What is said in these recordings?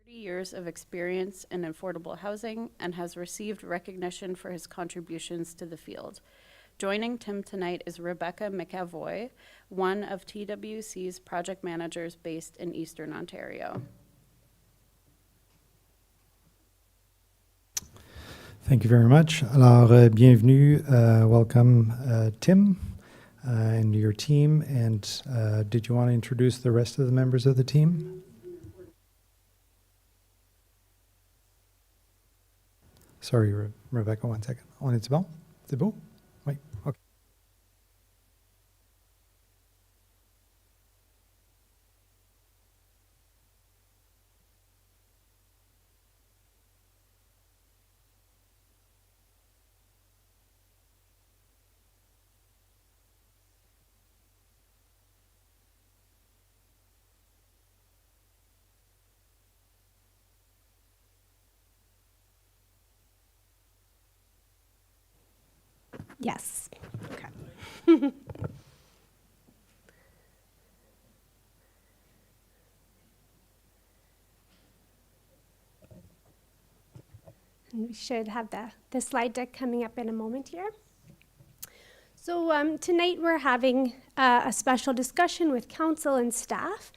30 years of experience in affordable housing and has received recognition for his contributions to the field. Joining Tim tonight is Rebecca McAvoy, one of TWC's project managers based in Eastern Ontario. Thank you very much. Alors, bienvenue, welcome Tim and your team. And did you want to introduce the rest of the members of the team? Sorry, Rebecca, 1 second. On est bon? C'est beau? Oui, OK. Yes. Okay. And we should have the slide deck coming up in a moment here. So tonight we're having a special discussion with council and staff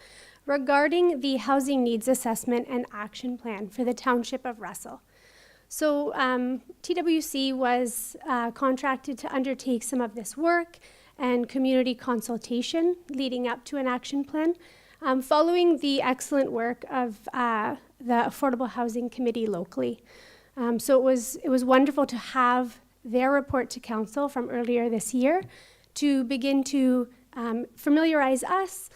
regarding the housing needs assessment and action plan for the township of Russell. So TWC was contracted to undertake some of this work and community consultation leading up to an action plan, following the excellent work of the Affordable Housing Committee locally. So it was wonderful to have their report to council from earlier this year to begin to familiarize us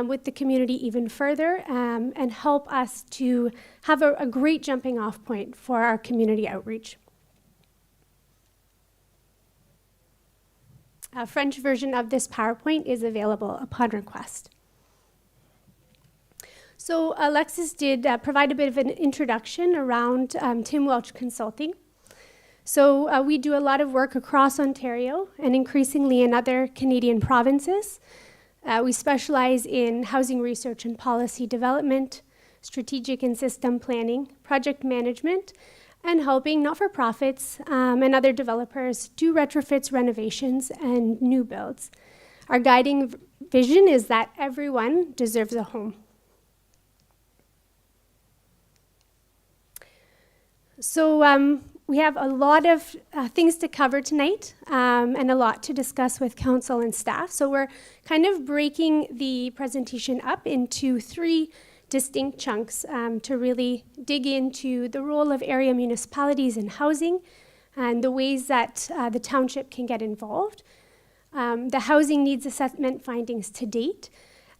with the community even further and help us to have a great jumping off point for our community outreach. A French version of this PowerPoint is available upon request. So Alexis did provide a bit of an introduction around Tim Welch Consulting. So we do a lot of work across Ontario and increasingly in other Canadian provinces. We specialize in housing research and policy development, strategic and system planning, project management, and helping not-for-profits and other developers do retrofits, renovations, and new builds. Our guiding vision is that everyone deserves a home. So we have a lot of things to cover tonight and a lot to discuss with council and staff. So we're kind of breaking the presentation up into 3 distinct chunks to really dig into the role of area municipalities in housing and the ways that the township can get involved, the housing needs assessment findings to date,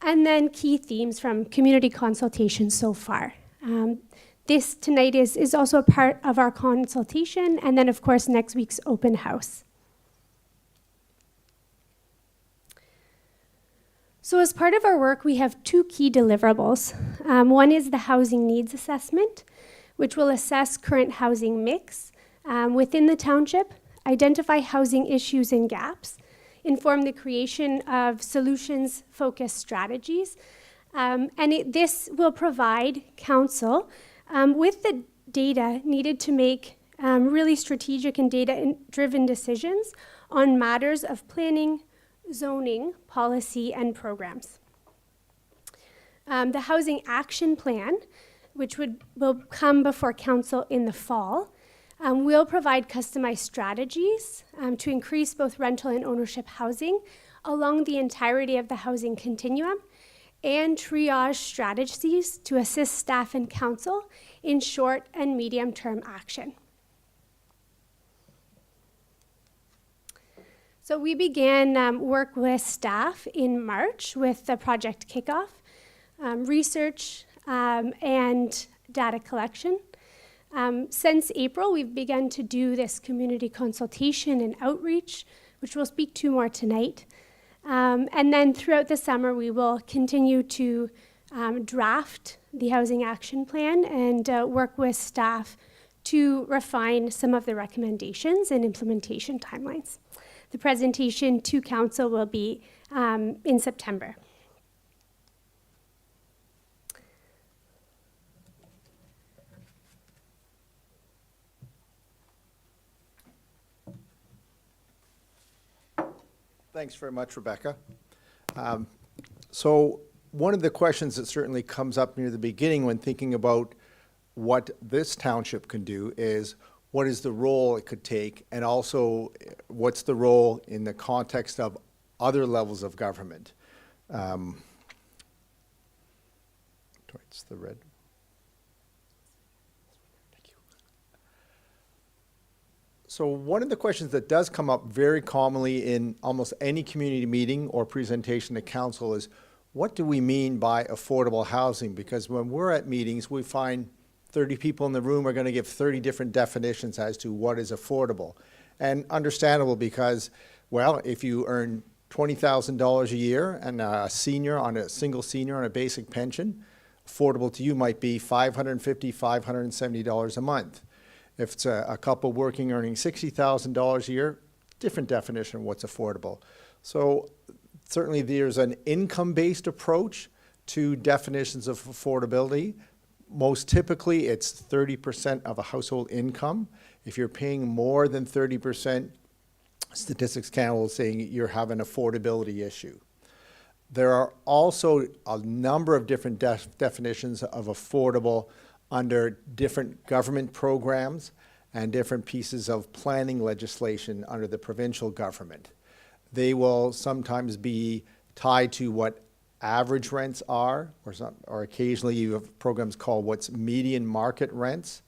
and then key themes from community consultation so far. This tonight is also a part of our consultation, and then of course next week's open house. So as part of our work, we have 2 key deliverables. One is the housing needs assessment, which will assess current housing mix within the township, identify housing issues and gaps, inform the creation of solutions-focused strategies, and this will provide council with the data needed to make really strategic and data-driven decisions on matters of planning, zoning, policy, and programs. The Housing Action Plan, which will come before council in the fall, will provide customized strategies to increase both rental and ownership housing along the entirety of the housing continuum, and triage strategies to assist staff and council in short and medium-term action. So we began work with staff in March with the project kickoff, research and data collection. Since April, we've begun to do this community consultation and outreach, which we'll speak to more tonight. And then throughout the summer, we will continue to draft the Housing Action Plan and work with staff to refine some of the recommendations and implementation timelines. The presentation to council will be in September. Thanks very much, Rebecca. So one of the questions that certainly comes up near the beginning when thinking about what this township can do is what is the role it could take, and also what's the role in the context of other levels of government. It's the red. Thank you. So one of the questions that does come up very commonly in almost any community meeting or presentation to council is, what do we mean by affordable housing? Because when we're at meetings, we find 30 people in the room are going to give 30 different definitions as to what is affordable. And understandable because, well, if you earn $20,000 a year and a single senior on a basic pension, affordable to you might be $550, $570 a month. If it's a couple working earning $60,000 a year, different definition of what's affordable. So certainly there's an income-based approach to definitions of affordability. Most typically, it's 30% of a household income. If you're paying more than 30%, Statistics Canada will say you have an affordability issue. There are also a number of different definitions of affordable under different government programs and different pieces of planning legislation under the provincial government. They will sometimes be tied to what average rents are, or occasionally you have programs called what's median market rents.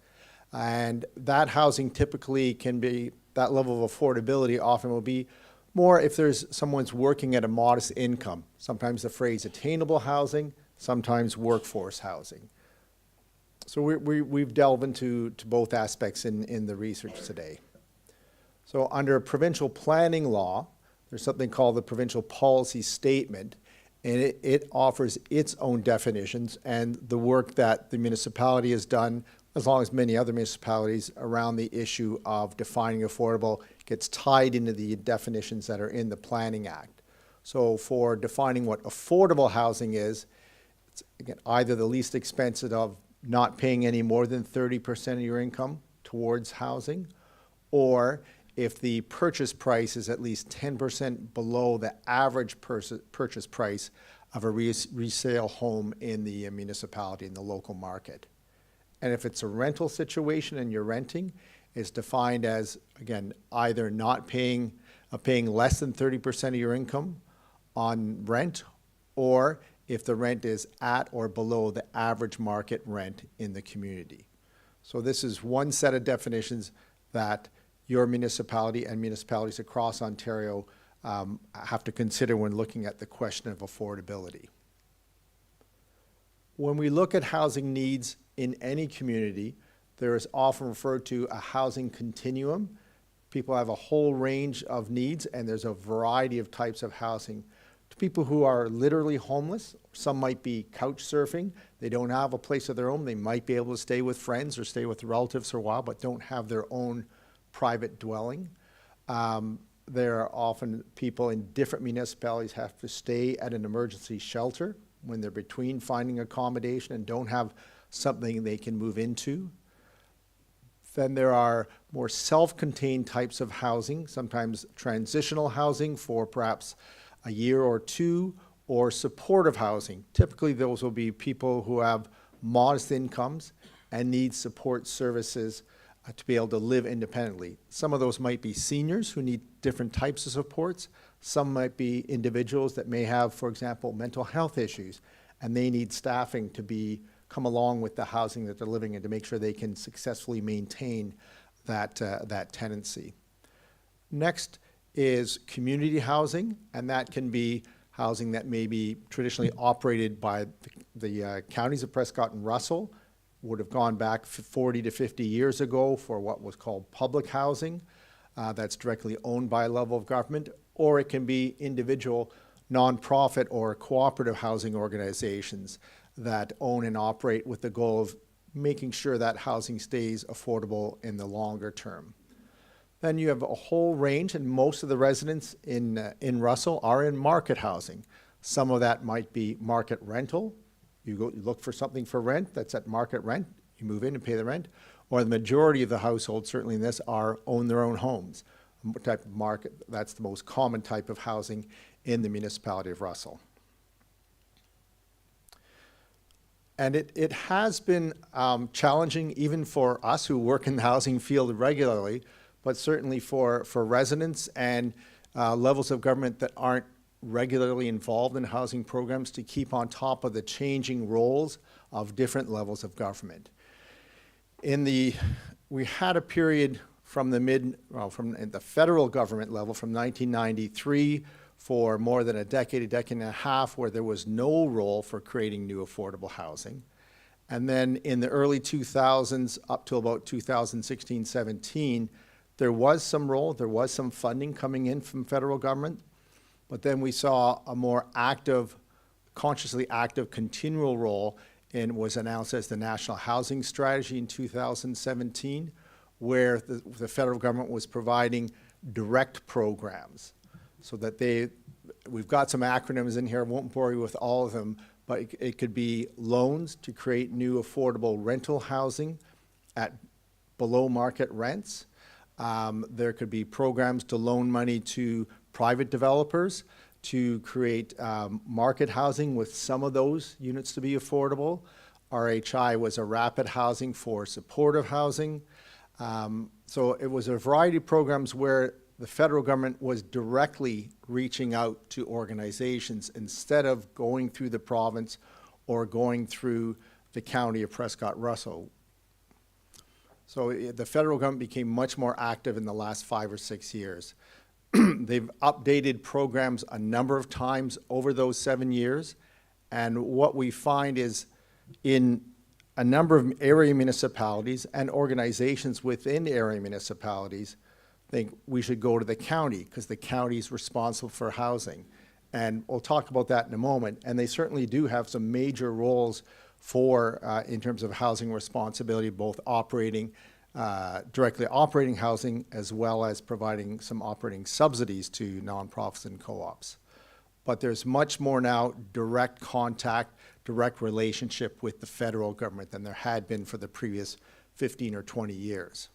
And that housing typically can be, that level of affordability often will be more if someone's working at a modest income. Sometimes the phrase attainable housing, sometimes workforce housing. So we've delved into both aspects in the research today. So under provincial planning law, there's something called the provincial policy statement, and it offers its own definitions, and the work that the municipality has done, as long as many other municipalities, around the issue of defining affordable gets tied into the definitions that are in the Planning Act. So for defining what affordable housing is, it's again either the least expensive of not paying any more than 30% of your income towards housing, or if the purchase price is at least 10% below the average purchase price of a resale home in the municipality, in the local market. And if it's a rental situation and you're renting, it's defined as, again, either not paying less than 30% of your income on rent, or if the rent is at or below the average market rent in the community. So this is one set of definitions that your municipality and municipalities across Ontario have to consider when looking at the question of affordability. When we look at housing needs in any community, there is often referred to a housing continuum. People have a whole range of needs, and there's a variety of types of housing. To people who are literally homeless, some might be couch surfing. They don't have a place of their own. They might be able to stay with friends or stay with relatives for a while, but don't have their own private dwelling. There are often people in different municipalities have to stay at an emergency shelter when they're between finding accommodation and don't have something they can move into. Then there are more self-contained types of housing, sometimes transitional housing for perhaps a year or two, or supportive housing. Typically those will be people who have modest incomes and need support services to be able to live independently. Some of those might be seniors who need different types of supports. Some might be individuals that may have, for example, mental health issues, and they need staffing to come along with the housing that they're living in to make sure they can successfully maintain that tenancy. Next is community housing, and that can be housing that may be traditionally operated by the counties of Prescott and Russell, would have gone back 40 to 50 years ago for what was called public housing. That's directly owned by a level of government, or it can be individual nonprofit or cooperative housing organizations that own and operate with the goal of making sure that housing stays affordable in the longer term. Then you have a whole range, and most of the residents in Russell are in market housing. Some of that might be market rental. You look for something for rent that's at market rent, you move in and pay the rent, or the majority of the households, certainly in this, own their own homes. type of market. That's the most common type of housing in the municipality of Russell. And it has been challenging even for us who work in the housing field regularly, but certainly for residents and levels of government that aren't regularly involved in housing programs to keep on top of the changing roles of different levels of government. We had a period from the federal government level from 1993 for more than a decade and a half, where there was no role for creating new affordable housing. And then in the early 2000s, up to about 2016, 17, there was some role, there was some funding coming in from federal government, but then we saw a more active, consciously active, continual role, and was announced as the National Housing Strategy in 2017, where the federal government was providing direct programs. So that we've got some acronyms in here, I won't bore you with all of them, but it could be loans to create new affordable rental housing at below market rents. There could be programs to loan money to private developers to create market housing with some of those units to be affordable. RHI was a rapid housing for supportive housing. So it was a variety of programs where the federal government was directly reaching out to organizations instead of going through the province or going through the county of Prescott-Russell. So the federal government became much more active in the last 5 or 6 years. They've updated programs a number of times over those 7 years, and what we find is in a number of area municipalities and organizations within area municipalities think we should go to the county because the county is responsible for housing. And we'll talk about that in a moment. And they certainly do have some major roles for, in terms of housing responsibility, both operating, directly operating housing, as well as providing some operating subsidies to nonprofits and co-ops. But there's much more now direct contact, direct relationship with the federal government than there had been for the previous 15 or 20 years.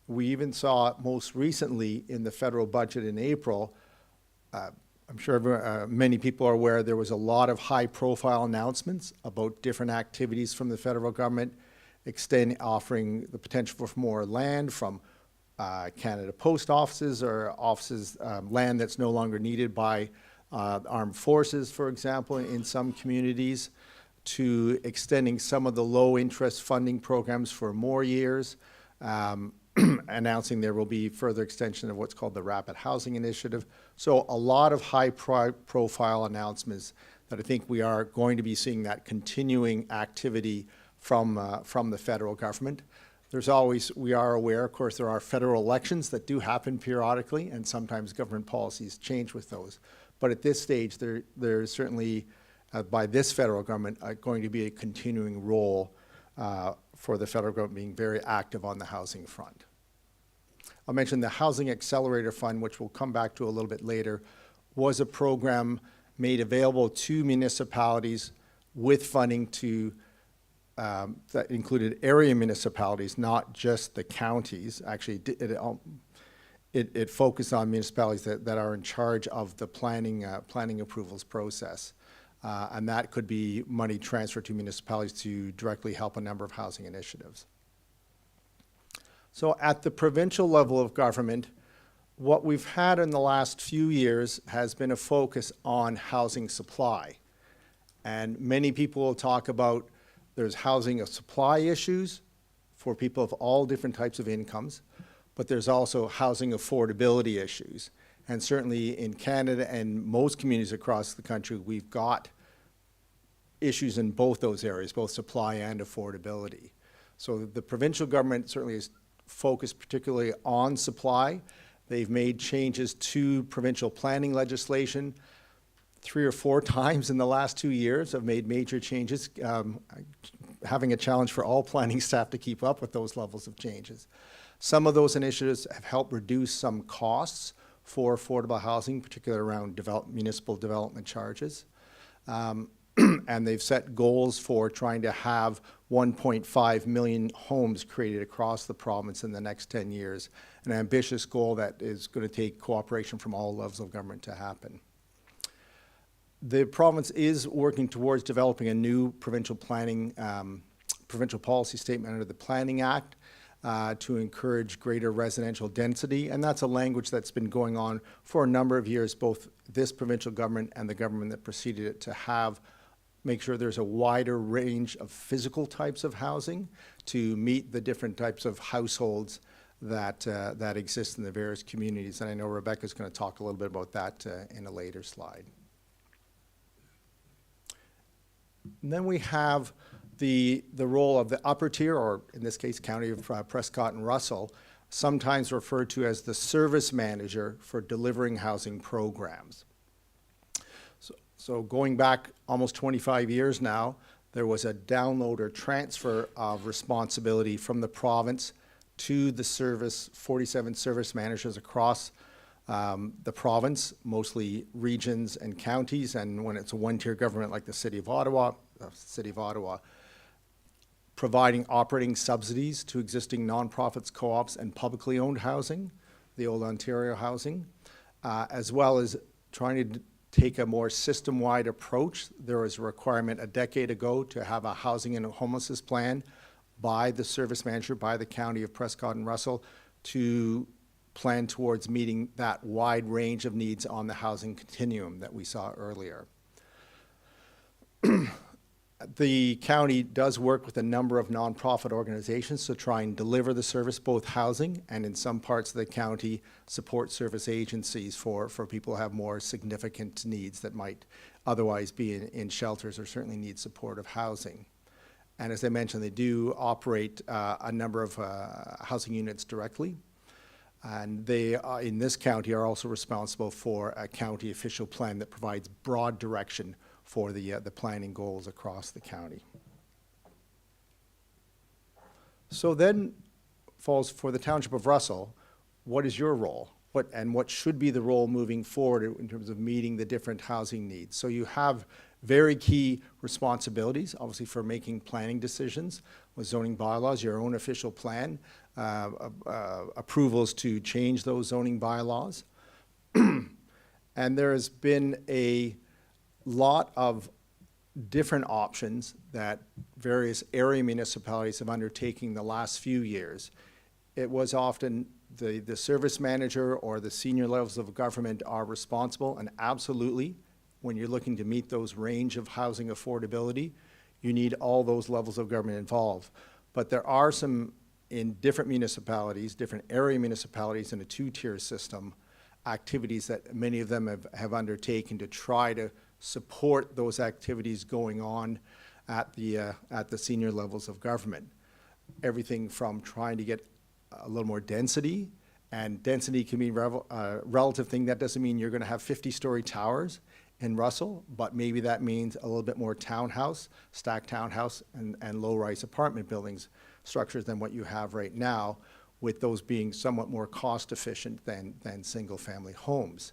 We even saw most recently in the federal budget in April, I'm sure many people are aware there was a lot of high-profile announcements about different activities from the federal government, offering the potential for more land from Canada Post offices or offices, land that's no longer needed by armed forces, for example, in some communities, to extending some of the low-interest funding programs for more years, announcing there will be further extension of what's called the Rapid Housing Initiative. So a lot of high-profile announcements that I think we are going to be seeing that continuing activity from the federal government. We are aware, of course, there are federal elections that do happen periodically, and sometimes government policies change with those. But at this stage, there's certainly, by this federal government, going to be a continuing role for the federal government being very active on the housing front. I'll mention the Housing Accelerator Fund, which we'll come back to a little bit later, was a program made available to municipalities with funding to that included area municipalities, not just the counties. Actually, it focused on municipalities that are in charge of the planning approvals process. And that could be money transferred to municipalities to directly help a number of housing initiatives. So at the provincial level of government, what we've had in the last few years has been a focus on housing supply. And many people will talk about there's housing supply issues for people of all different types of incomes, but there's also housing affordability issues. And certainly in Canada and most communities across the country, we've got issues in both those areas, both supply and affordability. So the provincial government certainly is focused particularly on supply. They've made changes to provincial planning legislation 3 or 4 times in the last 2 years, have made major changes, having a challenge for all planning staff to keep up with those levels of changes. Some of those initiatives have helped reduce some costs for affordable housing, particularly around municipal development charges. and they've set goals for trying to have 1.5 million homes created across the province in the next 10 years, an ambitious goal that is going to take cooperation from all levels of government to happen. The province is working towards developing a new provincial planning, provincial policy statement under the Planning Act to encourage greater residential density, and that's a language that's been going on for a number of years, both this provincial government and the government that preceded it, to make sure there's a wider range of physical types of housing to meet the different types of households that exist in the various communities. And I know Rebecca's going to talk a little bit about that in a later slide. And then we have the role of the upper tier, or in this case, County of Prescott and Russell, sometimes referred to as the service manager for delivering housing programs. So going back almost 25 years now, there was a download or transfer of responsibility from the province to the 47 service managers across the province, mostly regions and counties, and when it's a one-tier government like the City of Ottawa, providing operating subsidies to existing nonprofits, co-ops, and publicly owned housing, the old Ontario housing, as well as trying to take a more system-wide approach. There was a requirement a decade ago to have a housing and homelessness plan by the service manager, by the County of Prescott and Russell, to plan towards meeting that wide range of needs on the housing continuum that we saw earlier. The county does work with a number of nonprofit organizations to try and deliver the service, both housing and in some parts of the county, support service agencies for people who have more significant needs that might otherwise be in shelters or certainly need supportive housing. And as I mentioned, they do operate a number of housing units directly. And they, in this county, are also responsible for a county official plan that provides broad direction for the planning goals across the county. So then falls for the Township of Russell, what is your role? What should be the role moving forward in terms of meeting the different housing needs? So you have very key responsibilities, obviously, for making planning decisions with zoning bylaws, your own official plan, approvals to change those zoning bylaws. And there has been a lot of different options that various area municipalities have undertaken the last few years. It was often the service manager or the senior levels of government are responsible, and absolutely, when you're looking to meet those range of housing affordability, you need all those levels of government involved. But there are some, in different municipalities, different area municipalities in a two-tier system, activities that many of them have undertaken to try to support those activities going on at the senior levels of government. Everything from trying to get a little more density, and density can be a relative thing. That doesn't mean you're going to have 50-story towers in Russell, but maybe that means a little bit more townhouse, stacked townhouse, and low-rise apartment buildings structures than what you have right now, with those being somewhat more cost-efficient than single-family homes.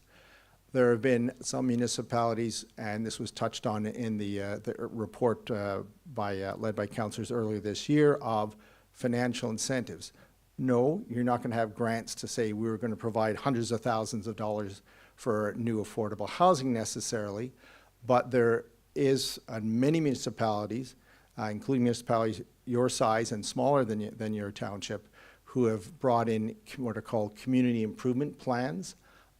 There have been some municipalities, and this was touched on in the report led by councillors earlier this year, of financial incentives. No, you're not going to have grants to say we're going to provide hundreds of thousands of dollars for new affordable housing necessarily, but there is many municipalities, including municipalities your size and smaller than your township, who have brought in what are called community improvement plans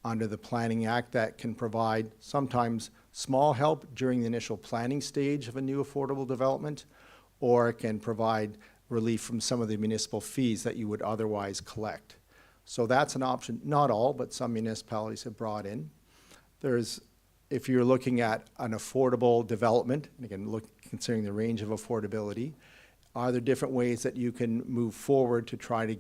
under the Planning Act that can provide sometimes small help during the initial planning stage of a new affordable development, or it can provide relief from some of the municipal fees that you would otherwise collect. So that's an option. Not all, but some municipalities have brought in. If you're looking at an affordable development, and again, considering the range of affordability, are there different ways that you can move forward to try to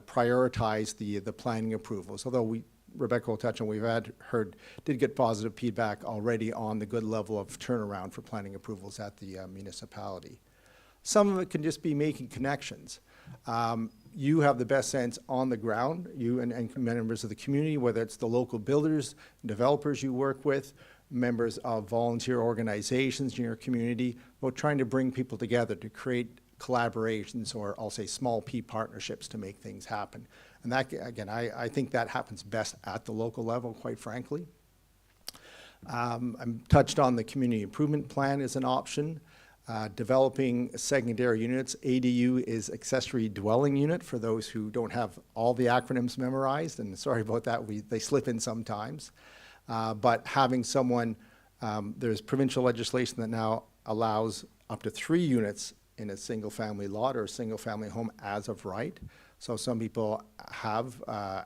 prioritize the planning approvals? Although Rebecca will touch on, did get positive feedback already on the good level of turnaround for planning approvals at the municipality. Some of it can just be making connections. you have the best sense on the ground, you and members of the community, whether it's the local builders, developers you work with, members of volunteer organizations in your community, about trying to bring people together to create collaborations, or I'll say small P partnerships, to make things happen. And that, again, I think that happens best at the local level, quite frankly. I touched on the community improvement plan as an option. Developing secondary units. ADU is accessory dwelling unit, for those who don't have all the acronyms memorized, and sorry about that, they slip in sometimes. But having someone, there's provincial legislation that now allows up to 3 units in a single family lot or a single family home as of right. So some people have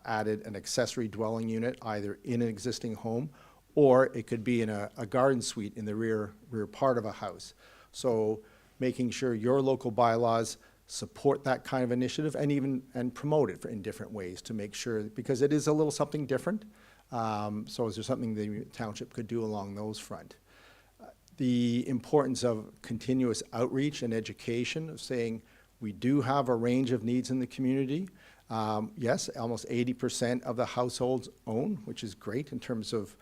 added an accessory dwelling unit either in an existing home, or it could be in a garden suite in the rear part of a house. So making sure your local bylaws support that kind of initiative, and promote it in different ways to make sure, because it is a little something different. So is there something the township could do along those front? The importance of continuous outreach and education, of saying we do have a range of needs in the community. Yes, almost 80% of the households own, which is great in terms of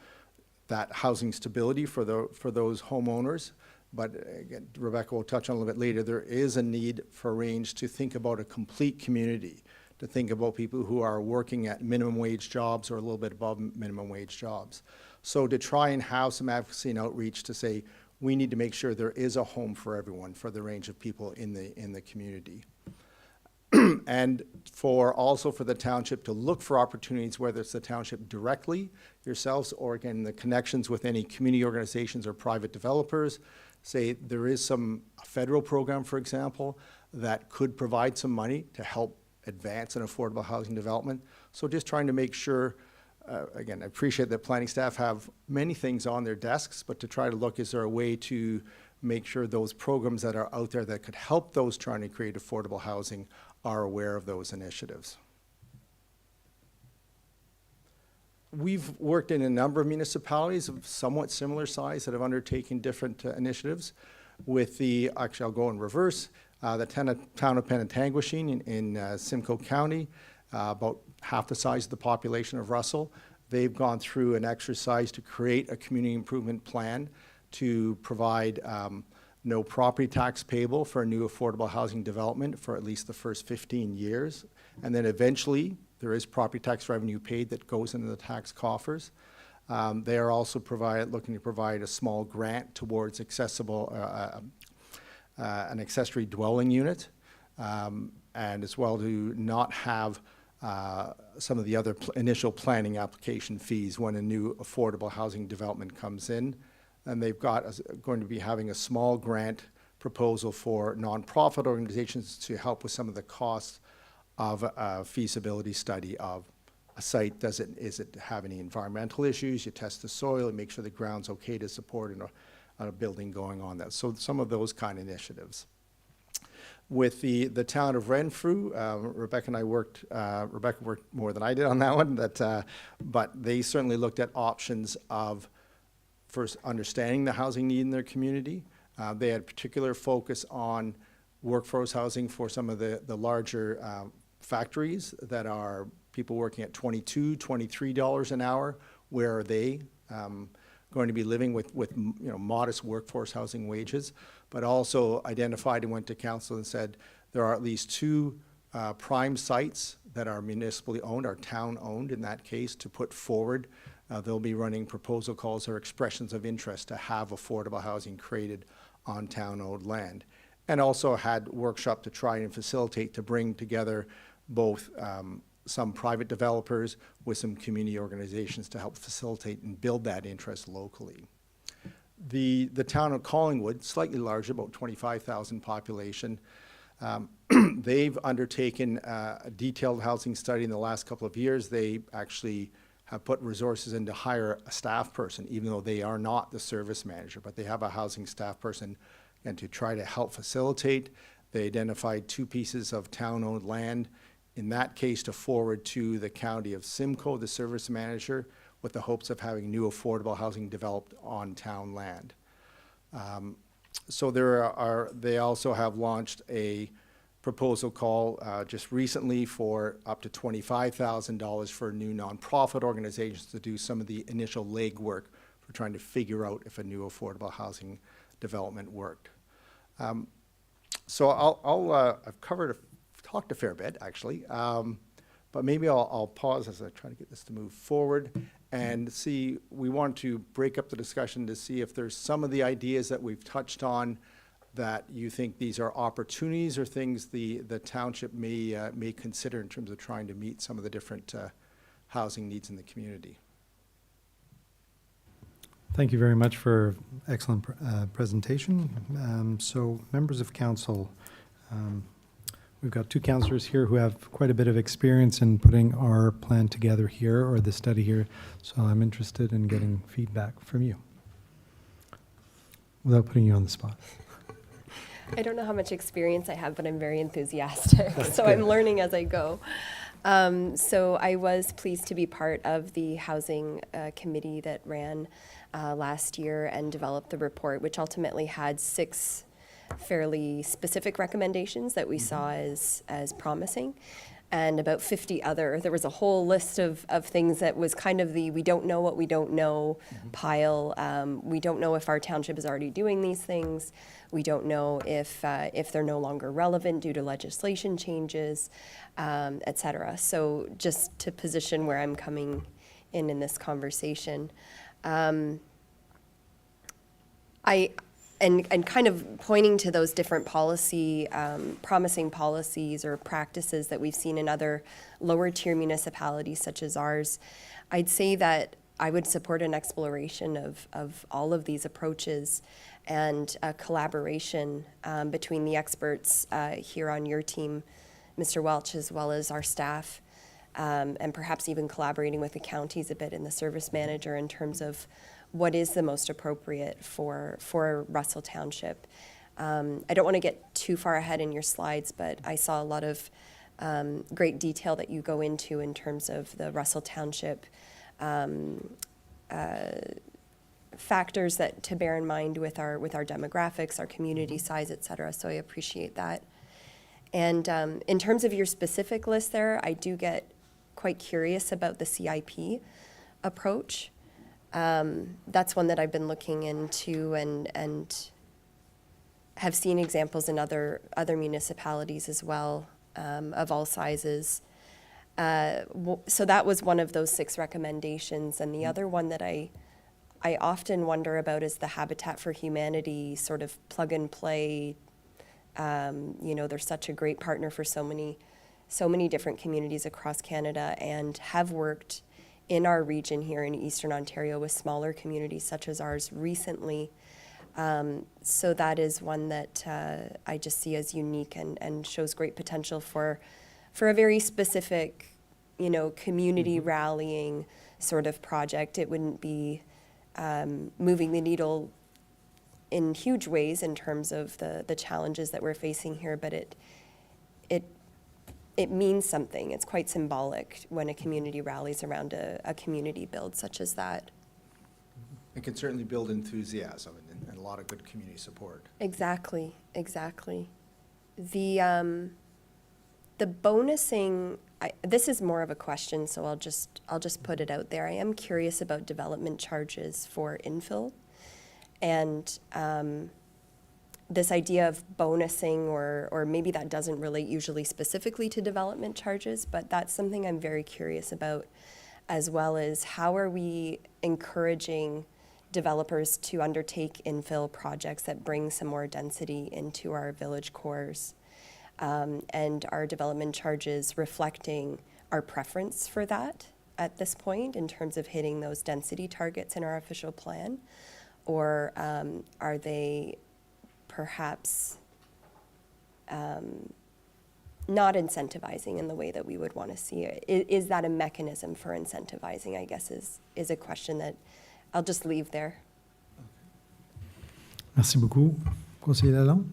that housing stability for those homeowners. But again, Rebecca will touch on a little bit later, there is a need for Range to think about a complete community, to think about people who are working at minimum wage jobs or a little bit above minimum wage jobs. So to try and have some advocacy and outreach to say, we need to make sure there is a home for everyone, for the range of people in the community. And also for the township to look for opportunities, whether it's the township directly, yourselves, or again, the connections with any community organizations or private developers. Say there is some federal program, for example, that could provide some money to help advance an affordable housing development. So just trying to make sure, again, I appreciate that planning staff have many things on their desks, but to try to look, is there a way to make sure those programs that are out there that could help those trying to create affordable housing are aware of those initiatives. We've worked in a number of municipalities of somewhat similar size that have undertaken different initiatives. With actually I'll go in reverse, the town of Penetanguishene in Simcoe County, about half the size of the population of Russell. They've gone through an exercise to create a community improvement plan to provide no property tax payable for a new affordable housing development for at least the first 15 years. And then eventually, there is property tax revenue paid that goes into the tax coffers. They are also looking to provide a small grant towards an accessory dwelling unit, and as well to not have some of the other initial planning application fees when a new affordable housing development comes in. And they've going to be having a small grant proposal for nonprofit organizations to help with some of the costs of a feasibility study of a site. Is it have any environmental issues? You test the soil and make sure the ground's okay to support a building going on that. So some of those kind of initiatives. With the town of Renfrew, Rebecca and I worked, Rebecca worked more than I did on that one, but they certainly looked at options of first understanding the housing need in their community. They had particular focus on workforce housing for some of the larger factories that are people working at $22, $23 an hour. Where are they going to be living with modest workforce housing wages? But also identified and went to council and said there are at least 2 prime sites that are municipally owned, are town owned in that case, to put forward. They'll be running proposal calls or expressions of interest to have affordable housing created on town-owned land. And also had workshop to try and facilitate, to bring together both some private developers with some community organizations to help facilitate and build that interest locally. The town of Collingwood, slightly larger, about 25,000 population, they've undertaken a detailed housing study in the last couple of years. They actually have put resources in to hire a staff person, even though they are not the service manager, but they have a housing staff person, and to try to help facilitate. They identified 2 pieces of town-owned land, in that case to forward to the county of Simcoe, the service manager, with the hopes of having new affordable housing developed on town land. So they also have launched a proposal call just recently for up to $25,000 for new nonprofit organizations to do some of the initial legwork for trying to figure out if a new affordable housing development worked. So I've talked a fair bit, actually, but maybe I'll pause as I try to get this to move forward and see. We want to break up the discussion to see if there's some of the ideas that we've touched on that you think these are opportunities or things the township may consider in terms of trying to meet some of the different housing needs in the community. Thank you very much for excellent presentation. So members of council, we've got two councillors here who have quite a bit of experience in putting our plan together here, or the study here, so I'm interested in getting feedback from you without putting you on the spot. I don't know how much experience I have, but I'm very enthusiastic. So I'm learning as I go. So I was pleased to be part of the housing committee that ran last year and developed the report, which ultimately had 6 fairly specific recommendations that we saw as promising, and about 50 other. There was a whole list of things that was kind of the we don't know what we don't know pile. We don't know if our township is already doing these things. We don't know if they're no longer relevant due to legislation changes, et cetera. So just to position where I'm coming in this conversation, and kind of pointing to those different promising policies or practices that we've seen in other lower tier municipalities such as ours, I'd say that I would support an exploration of all of these approaches and a collaboration between the experts here on your team, Mr. Welch, as well as our staff, and perhaps even collaborating with the counties a bit and the service manager in terms of what is the most appropriate for Russell Township. I don't want to get too far ahead in your slides, but I saw a lot of great detail that you go into in terms of the Russell Township factors that to bear in mind with our demographics, our community size, et cetera. So I appreciate that. And in terms of your specific list there, I do get quite curious about the CIP approach. That's one that I've been looking into and have seen examples in other municipalities as well, of all sizes. So that was one of those 6 recommendations. And the other one that I often wonder about is the Habitat for Humanity sort of plug and play. They're such a great partner for so many different communities across Canada, and have worked in our region here in Eastern Ontario with smaller communities such as ours recently. So that is one that I just see as unique and shows great potential for a very specific, community rallying sort of project. It wouldn't be moving the needle in huge ways in terms of the challenges that we're facing here, but it means something. It's quite symbolic when a community rallies around a community build such as that. It can certainly build enthusiasm and a lot of good community support. Exactly. The bonusing, this is more of a question, so I'll just put it out there. I am curious about development charges for infill, and this idea of bonusing, or maybe that doesn't relate usually specifically to development charges, but that's something I'm very curious about, as well as how are we encouraging developers to undertake infill projects that bring some more density into our village cores, and our development charges reflecting our preference for that at this point in terms of hitting those density targets in our official plan, or are they perhaps not incentivizing in the way that we would want to see it? Is that a mechanism for incentivizing, I guess, is a question that I'll just leave there. Merci beaucoup. Conseiller Lalonde?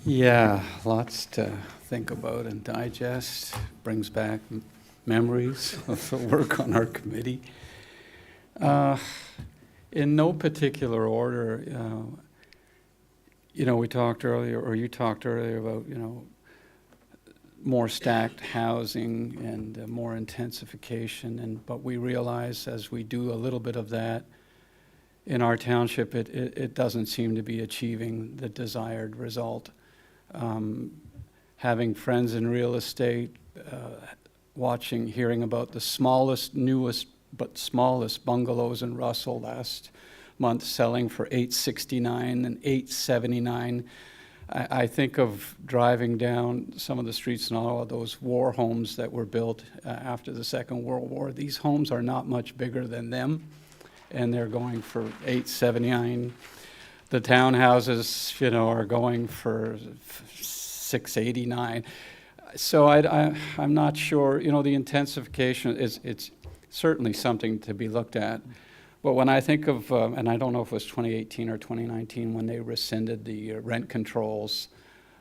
Yeah, lots to think about and digest. Brings back memories of the work on our committee. In no particular order, you know, we talked earlier, or you talked earlier about, you know, more stacked housing and more intensification, but we realize as we do a little bit of that in our township, it doesn't seem to be achieving the desired result. Having friends in real estate, hearing about the smallest, newest, but smallest bungalows in Russell last month selling for $869 and $879. I think of driving down some of the streets in Ottawa, those war homes that were built after the Second World War. These homes are not much bigger than them, and they're going for $879. The townhouses, you know, are going for $689. So I'm not sure, you know, the intensification it's certainly something to be looked at. But when I think of, and I don't know if it was 2018 or 2019 when they rescinded the rent controls,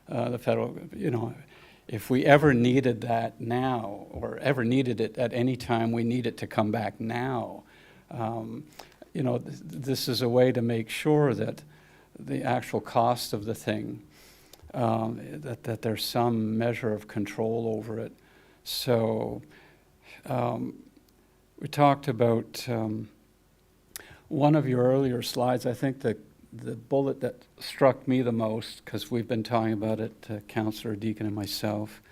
the federal, you know, if we ever needed that now, or ever needed it at any time, we need it to come back now. You know, this is a way to make sure that the actual cost of the thing, that there's some measure of control over it. So we talked about one of your earlier slides. I think that the bullet that struck me the most, because we've been talking about it, Councillor Deacon and myself,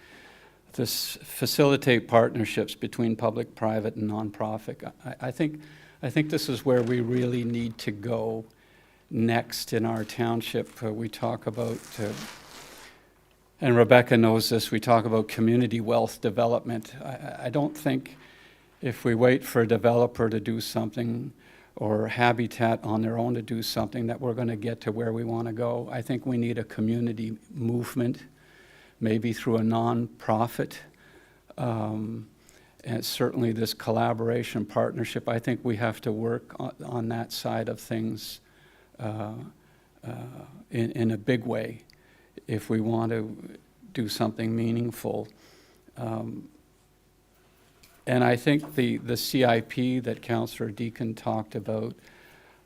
this facilitate partnerships between public, private, and nonprofit. I think this is where we really need to go next in our township. We talk about, and Rebecca knows this, we talk about community wealth development. I don't think if we wait for a developer to do something or Habitat on their own to do something that we're going to get to where we want to go. I think we need a community movement, maybe through a non-profit, and certainly this collaboration partnership. I think we have to work on that side of things in a big way if we want to do something meaningful. And I think the CIP that Councillor Deacon talked about,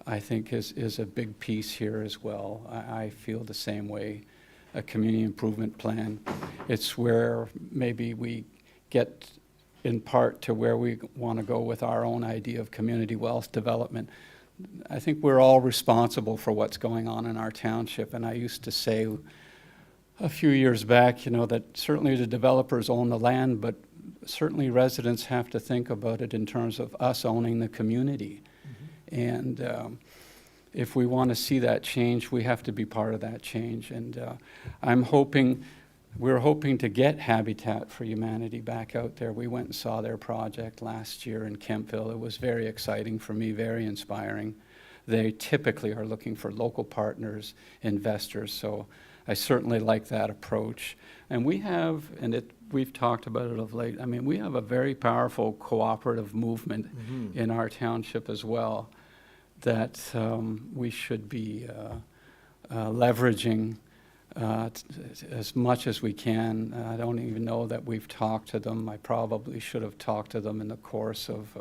I think is a big piece here as well. I feel the same way. A community improvement plan. It's where maybe we get in part to where we want to go with our own idea of community wealth development. I think we're all responsible for what's going on in our township, and I used to say a few years back, you know, that certainly the developers own the land, but certainly residents have to think about it in terms of us owning the community. Mm-hmm. And if we want to see that change, we have to be part of that change. And we're hoping to get Habitat for Humanity back out there. We went and saw their project last year in Kempville. It was very exciting for me, very inspiring. They typically are looking for local partners, investors, so I certainly like that approach. And we have, we've talked about it of late, I mean, we have a very powerful cooperative movement mm-hmm. in our township as well that we should be leveraging as much as we can. I don't even know that we've talked to them. I probably should have talked to them in the course of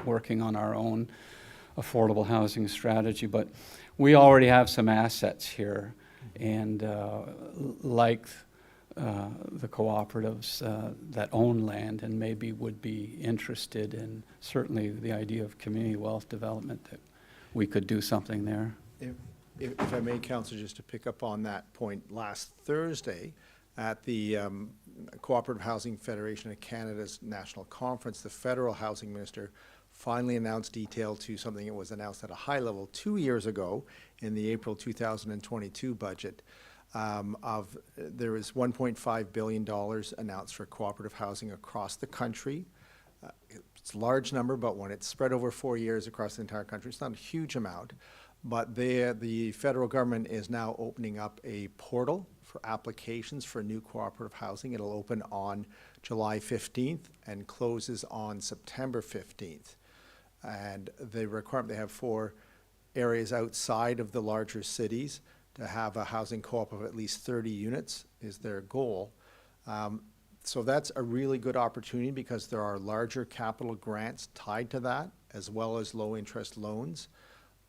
working on our own affordable housing strategy, but we already have some assets here. And like the cooperatives that own land and maybe would be interested in certainly the idea of community wealth development, that we could do something there. If I may, Councillor, just to pick up on that point, last Thursday at the Cooperative Housing Federation of Canada's National Conference, the federal housing minister finally announced detail to something that was announced at a high level 2 years ago in the April 2022 budget. There is $1.5 billion announced for cooperative housing across the country. It's a large number, but when it's spread over 4 years across the entire country, it's not a huge amount. But the federal government is now opening up a portal for applications for new cooperative housing. It'll open on July 15th and closes on September 15th. And the requirement they have for areas outside of the larger cities to have a housing co-op of at least 30 units is their goal. So that's a really good opportunity because there are larger capital grants tied to that, as well as low interest loans.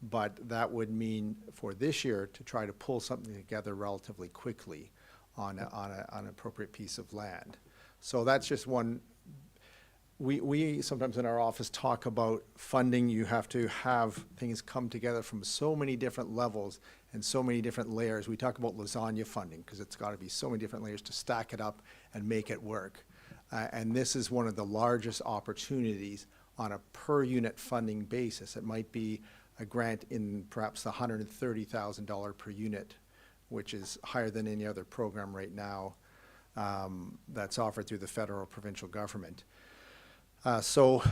but that would mean for this year to try to pull something together relatively quickly on an appropriate piece of land. So that's just one. We sometimes in our office talk about funding. You have to have things come together from so many different levels and so many different layers. We talk about lasagna funding because it's got to be so many different layers to stack it up and make it work. And this is one of the largest opportunities on a per unit funding basis. It might be a grant in perhaps the $130,000 per unit, which is higher than any other program right now that's offered through the federal or provincial government. So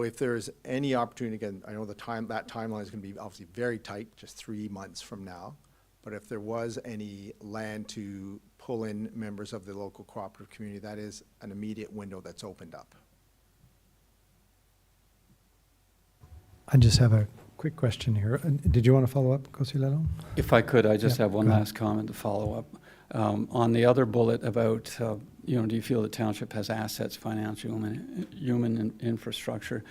if there's any opportunity, again, I know that timeline is going to be obviously very tight, just 3 months from now. But if there was any land to pull in members of the local cooperative community, that is an immediate window that's opened up. I just have a quick question here. Did you want to follow up, Cosilelo? If I could, I just Yeah, have one go ahead. last comment to follow up. On the other bullet about, do you feel the township has assets, financial, human infrastructure?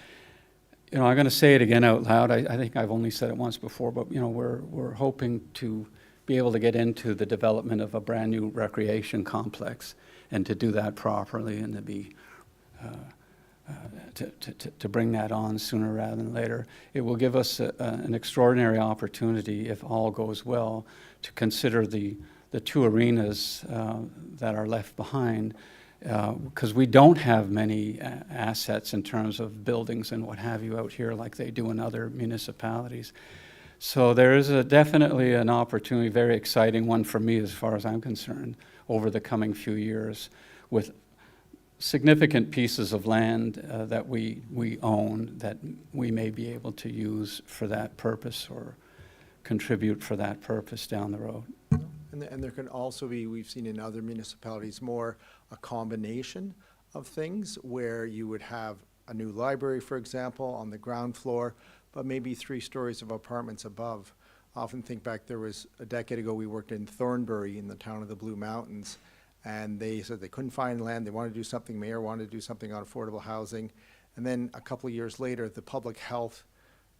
I'm going to say it again out loud. I think I've only said it once before, but, we're hoping to be able to get into the development of a brand new recreation complex and to do that properly and to be to bring that on sooner rather than later. It will give us an extraordinary opportunity, if all goes well, to consider the two arenas that are left behind, because we don't have many assets in terms of buildings and what have you out here like they do in other municipalities. So there is definitely an opportunity, very exciting one for me as far as I'm concerned, over the coming few years with significant pieces of land that we own that we may be able to use for that purpose or contribute for that purpose down the road. And there can also be, we've seen in other municipalities, more a combination of things where you would have a new library, for example, on the ground floor, but maybe 3 stories of apartments above. I often think back, there was a decade ago, we worked in Thornbury in the town of the Blue Mountains, and they said they couldn't find land. They wanted to do something, mayor wanted to do something on affordable housing. And then a couple of years later, the public health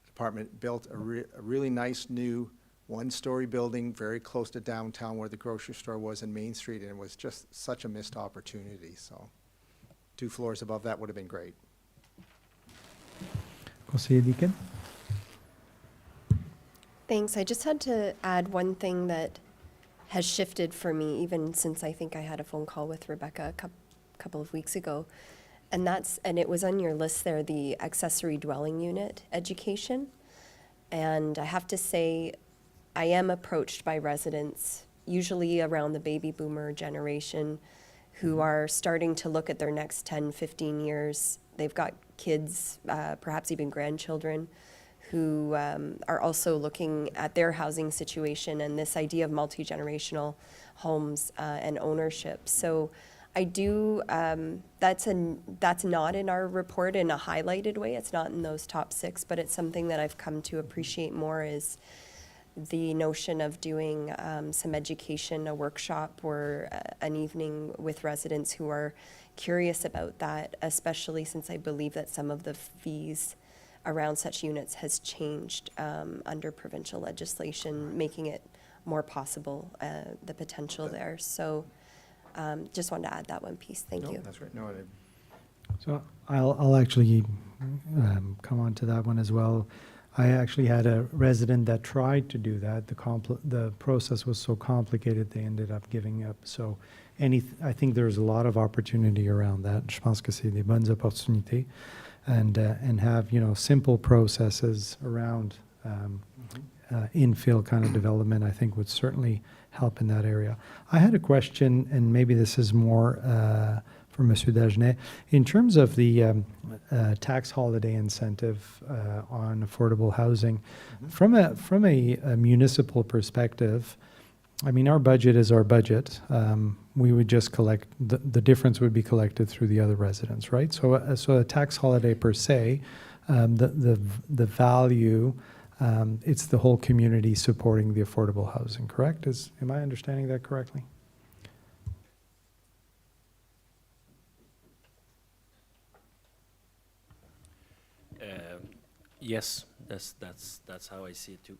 department built a really nice new 1-story building very close to downtown where the grocery store was in Main Street, and it was just such a missed opportunity. So 2 floors above that would have been great. Conseiller Deacon? Thanks. I just had to add one thing that has shifted for me, even since I think I had a phone call with Rebecca a couple of weeks ago. And it was on your list there, the accessory dwelling unit education. And I have to say, I am approached by residents, usually around the baby boomer generation, who are starting to look at their next 10, 15 years. They've got kids, perhaps even grandchildren, who are also looking at their housing situation and this idea of multi-generational homes and ownership. So I do, that's not in our report in a highlighted way. It's not in those top 6, but it's something that I've come to appreciate more, is the notion of doing some education, a workshop or an evening with residents who are curious about that, especially since I believe that some of the fees around such units has changed under provincial legislation, making it more possible, the potential there. So just wanted to add that one piece. Thank you. That's right. No, So I'll actually come on to that one as well. I actually had a resident that tried to do that. The process was so complicated, they ended up giving up. So I think there's a lot of opportunity around that. Je pense que c'est des bonnes opportunités. And have, simple processes around infill kind of development, I think would certainly help in that area. I had a question, and maybe this is more for Monsieur Dagenet. In terms of the tax holiday incentive on affordable housing, from a municipal perspective, I mean, our budget is our budget. We would just collect, the difference would be collected through the other residents, right? So a tax holiday per se, the value, it's the whole community supporting the affordable housing, correct? Am I understanding that correctly? Yes, that's how I see it too.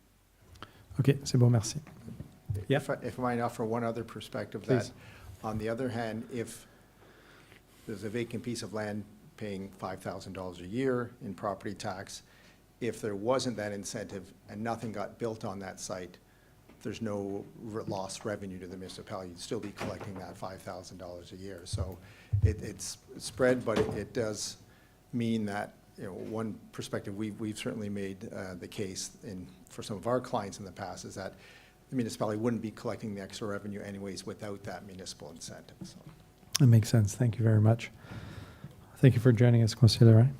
OK, c'est bon, merci. Yeah. If I might offer one other perspective, Please. that, on the other hand, if there's a vacant piece of land paying $5,000 a year in property tax, if there wasn't that incentive and nothing got built on that site, there's no lost revenue to the municipality. You'd still be collecting that $5,000 a year. So it's spread, but it does mean that, you know, one perspective we've certainly made the case for some of our clients in the past is that the municipality wouldn't be collecting the extra revenue anyways without that municipal incentive. So. That makes sense. Thank you very much. Thank you for joining us, Consigliere.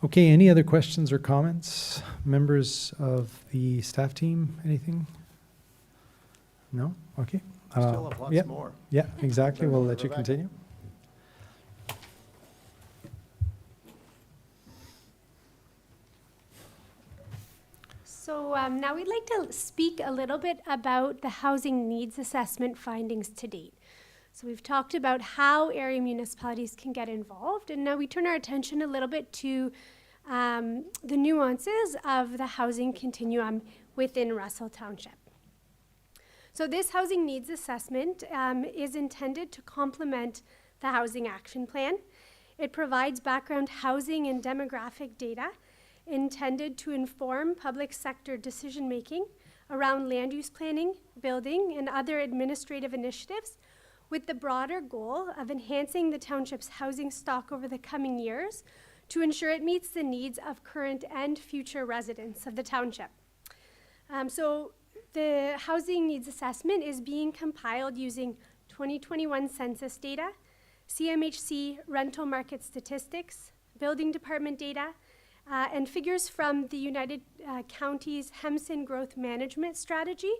Okay, any other questions or comments? Members of the staff team, anything? No? Okay. Still have lots yeah, more. Yeah, exactly. We'll let you Rebecca. continue. So now we'd like to speak a little bit about the housing needs assessment findings to date. So we've talked about how area municipalities can get involved, and now we turn our attention a little bit to the nuances of the housing continuum within Russell Township. So this housing needs assessment is intended to complement the Housing Action Plan. It provides background housing and demographic data intended to inform public sector decision-making around land use planning, building, and other administrative initiatives, with the broader goal of enhancing the township's housing stock over the coming years to ensure it meets the needs of current and future residents of the township. So the housing needs assessment is being compiled using 2021 census data, CMHC rental market statistics, building department data, and figures from the United Counties Hemson Growth Management Strategy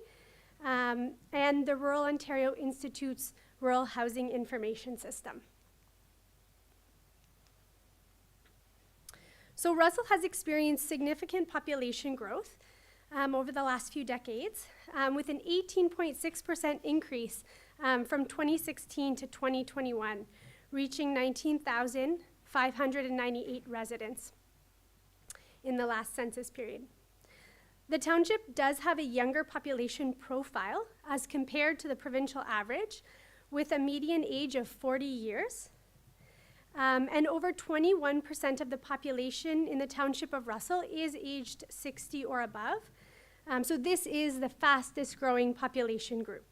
and the Rural Ontario Institute's Rural Housing Information System. So Russell has experienced significant population growth over the last few decades, with an 18.6% increase from 2016 to 2021, reaching 19,598 residents in the last census period. The township does have a younger population profile as compared to the provincial average, with a median age of 40 years. And over 21% of the population in the township of Russell is aged 60 or above. So this is the fastest growing population group.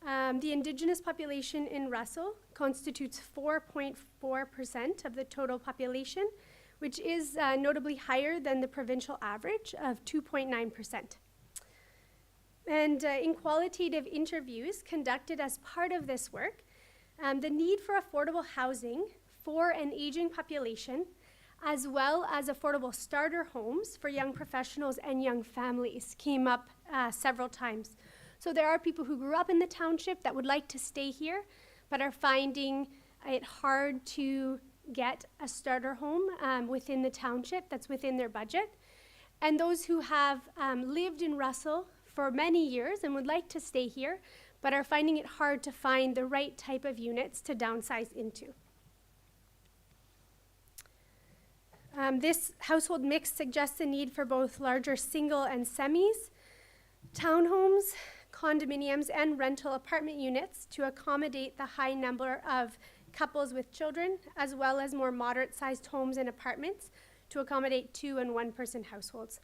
The Indigenous population in Russell constitutes 4.4% of the total population, which is notably higher than the provincial average of 2.9%. And in qualitative interviews conducted as part of this work, the need for affordable housing for an aging population, as well as affordable starter homes for young professionals and young families, came up several times. So there are people who grew up in the township that would like to stay here, but are finding it hard to get a starter home within the township that's within their budget. And those who have lived in Russell for many years and would like to stay here, but are finding it hard to find the right type of units to downsize into. This household mix suggests a need for both larger single and semis, townhomes, condominiums, and rental apartment units to accommodate the high number of couples with children, as well as more moderate-sized homes and apartments to accommodate 2- and 1-person households.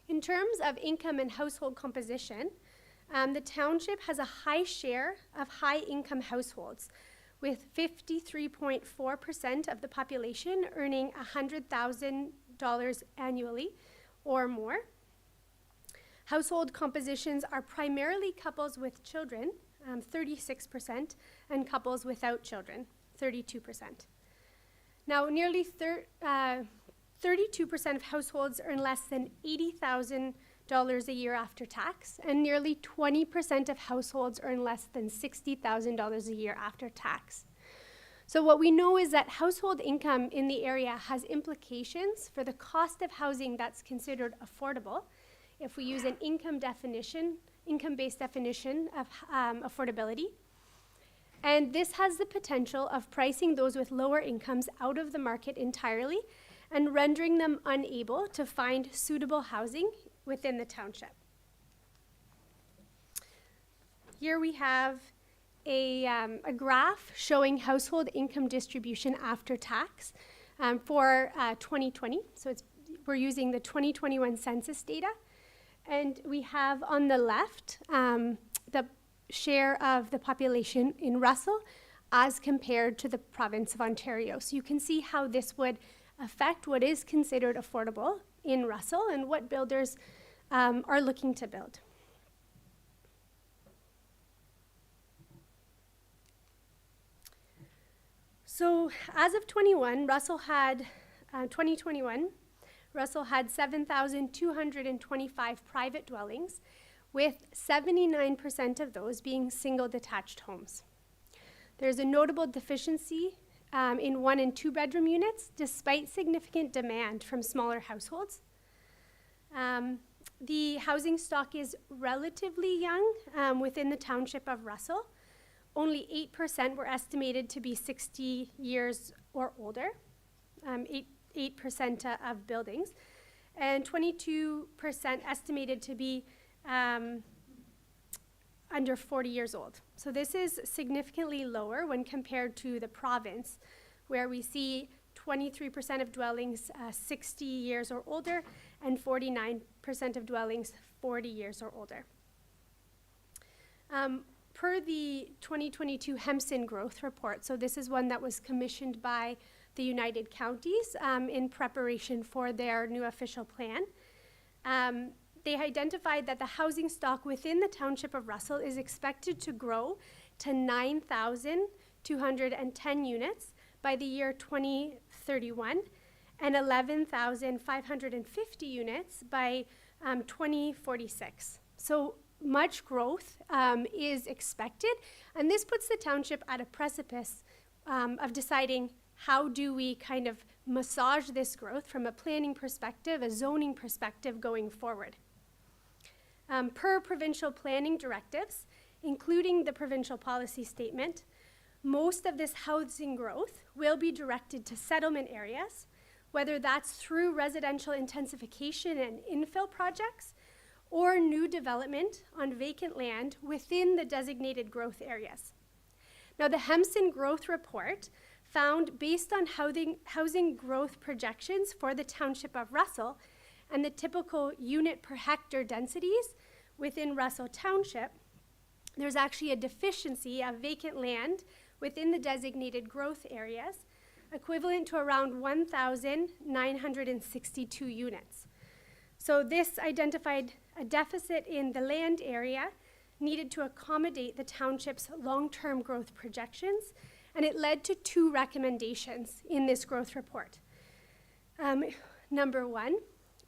In terms of income and household composition, the township has a high share of high-income households, with 53.4% of the population earning $100,000 annually or more. Household compositions are primarily couples with children, 36%, and couples without children, 32%. Now, nearly 32% of households earn less than $80,000 a year after tax, and nearly 20% of households earn less than $60,000 a year after tax. So what we know is that household income in the area has implications for the cost of housing that's considered affordable if we use an income-based definition of affordability. And this has the potential of pricing those with lower incomes out of the market entirely and rendering them unable to find suitable housing within the township. Here we have a graph showing household income distribution after tax for 2020. So we're using the 2021 census data. And we have on the left the share of the population in Russell as compared to the province of Ontario. So you can see how this would affect what is considered affordable in Russell and what builders are looking to build. So as of 2021, Russell had 7,225 private dwellings, with 79% of those being single detached homes. There's a notable deficiency in 1 and 2 bedroom units, despite significant demand from smaller households. The housing stock is relatively young within the township of Russell. Only 8% were estimated to be 60 years or older, 8% of buildings, and 22% estimated to be under 40 years old. So this is significantly lower when compared to the province, where we see 23% of dwellings 60 years or older and 49% of dwellings 40 years or older. Per the 2022 Hempson Growth Report, so this is one that was commissioned by the United Counties in preparation for their new official plan. They identified that the housing stock within the township of Russell is expected to grow to 9,210 units by the year 2031 and 11,550 units by 2046. So much growth is expected, and this puts the township at a precipice of deciding how do we kind of massage this growth from a planning perspective, a zoning perspective going forward. Per provincial planning directives, including the provincial policy statement, most of this housing growth will be directed to settlement areas, whether that's through residential intensification and infill projects or new development on vacant land within the designated growth areas. Now, the Hempson Growth Report found, based on housing growth projections for the township of Russell and the typical unit per hectare densities within Russell Township, there's actually a deficiency of vacant land within the designated growth areas, equivalent to around 1,962 units. So this identified a deficit in the land area needed to accommodate the township's long-term growth projections, and it led to 2 recommendations in this growth report. Number 1,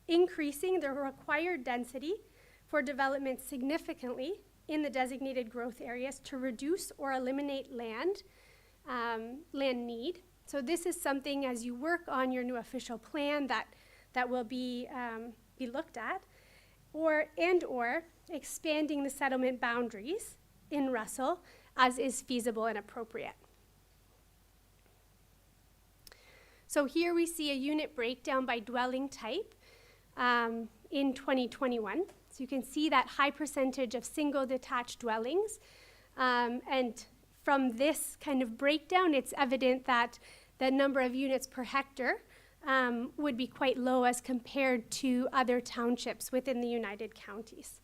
increasing the required density for development significantly in the designated growth areas to reduce or eliminate land need. So this is something, as you work on your new official plan, that will be looked at, or expanding the settlement boundaries in Russell as is feasible and appropriate. So here we see a unit breakdown by dwelling type in 2021. So you can see that high percentage of single detached dwellings. And from this kind of breakdown, it's evident that the number of units per hectare would be quite low as compared to other townships within the United Counties.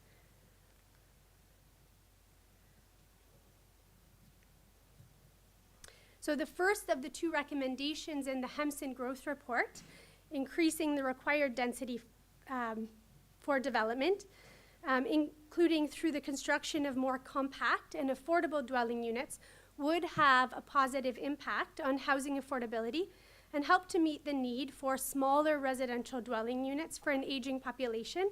So the first of the 2 recommendations in the Hempson Growth Report, increasing the required density for development, including through the construction of more compact and affordable dwelling units, would have a positive impact on housing affordability and help to meet the need for smaller residential dwelling units for an aging population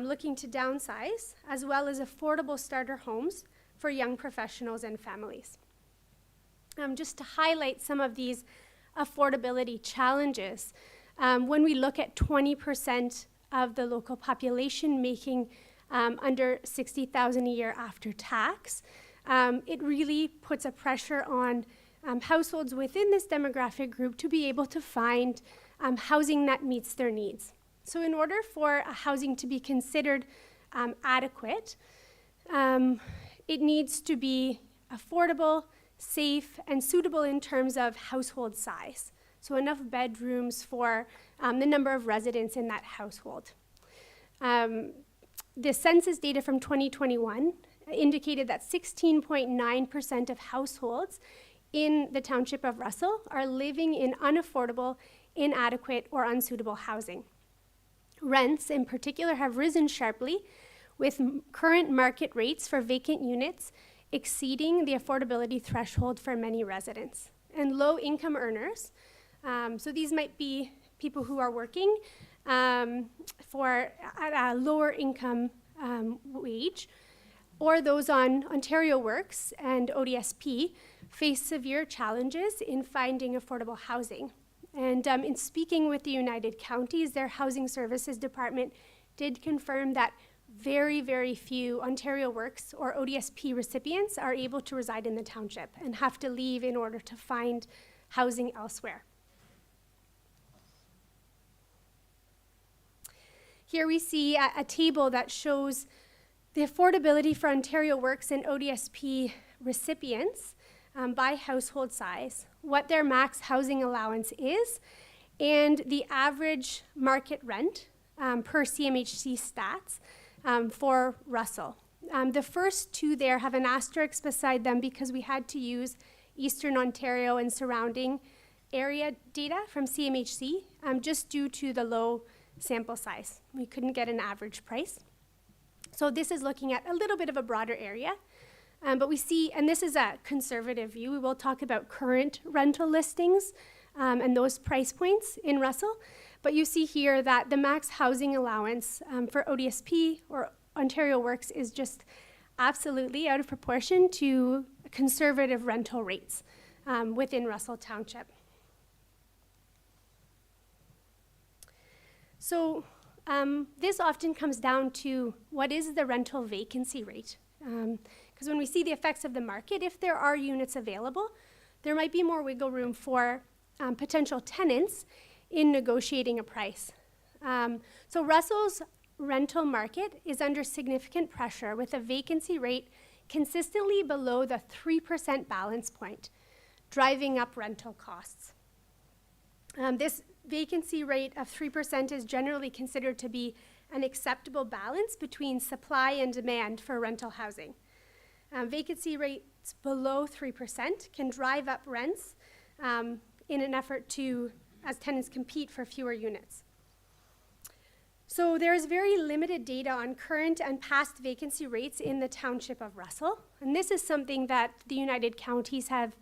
looking to downsize, as well as affordable starter homes for young professionals and families. Just to highlight some of these affordability challenges, when we look at 20% of the local population making under $60,000 a year after tax, it really puts a pressure on households within this demographic group to be able to find housing that meets their needs. So in order for a housing to be considered adequate, it needs to be affordable, safe, and suitable in terms of household size. So enough bedrooms for the number of residents in that household. The census data from 2021 indicated that 16.9% of households in the township of Russell are living in unaffordable, inadequate, or unsuitable housing. Rents, in particular, have risen sharply, with current market rates for vacant units exceeding the affordability threshold for many residents. And low-income earners, so these might be people who are working at a lower income wage, or those on Ontario Works and ODSP, face severe challenges in finding affordable housing. And in speaking with the United Counties, their Housing Services Department did confirm that very, very few Ontario Works or ODSP recipients are able to reside in the township and have to leave in order to find housing elsewhere. Here we see a table that shows the affordability for Ontario Works and ODSP recipients by household size, what their max housing allowance is, and the average market rent per CMHC stats for Russell. The first two there have an asterisk beside them because we had to use Eastern Ontario and surrounding area data from CMHC just due to the low sample size. We couldn't get an average price. So this is looking at a little bit of a broader area. But we see, and this is a conservative view, we will talk about current rental listings and those price points in Russell. But you see here that the max housing allowance for ODSP or Ontario Works is just absolutely out of proportion to conservative rental rates within Russell Township. So this often comes down to what is the rental vacancy rate? Because when we see the effects of the market, if there are units available, there might be more wiggle room for potential tenants in negotiating a price. So Russell's rental market is under significant pressure with a vacancy rate consistently below the 3% balance point, driving up rental costs. This vacancy rate of 3% is generally considered to be an acceptable balance between supply and demand for rental housing. Vacancy rates below 3% can drive up rents in an effort to, as tenants compete for fewer units. So there is very limited data on current and past vacancy rates in the township of Russell, and this is something that the United Counties have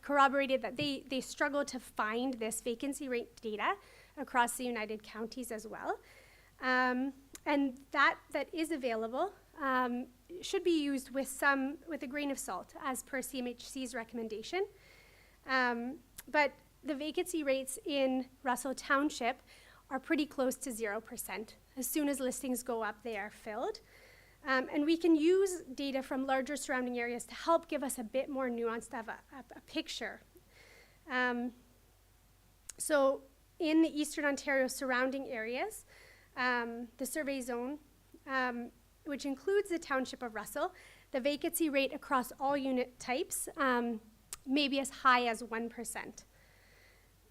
corroborated, that they struggle to find this vacancy rate data across the United Counties as well. And that is available should be used with a grain of salt, as per CMHC's recommendation. But the vacancy rates in Russell Township are pretty close to 0%. As soon as listings go up, they are filled. And we can use data from larger surrounding areas to help give us a bit more nuanced of a picture. So in the Eastern Ontario surrounding areas, the survey zone, which includes the township of Russell, the vacancy rate across all unit types may be as high as 1%.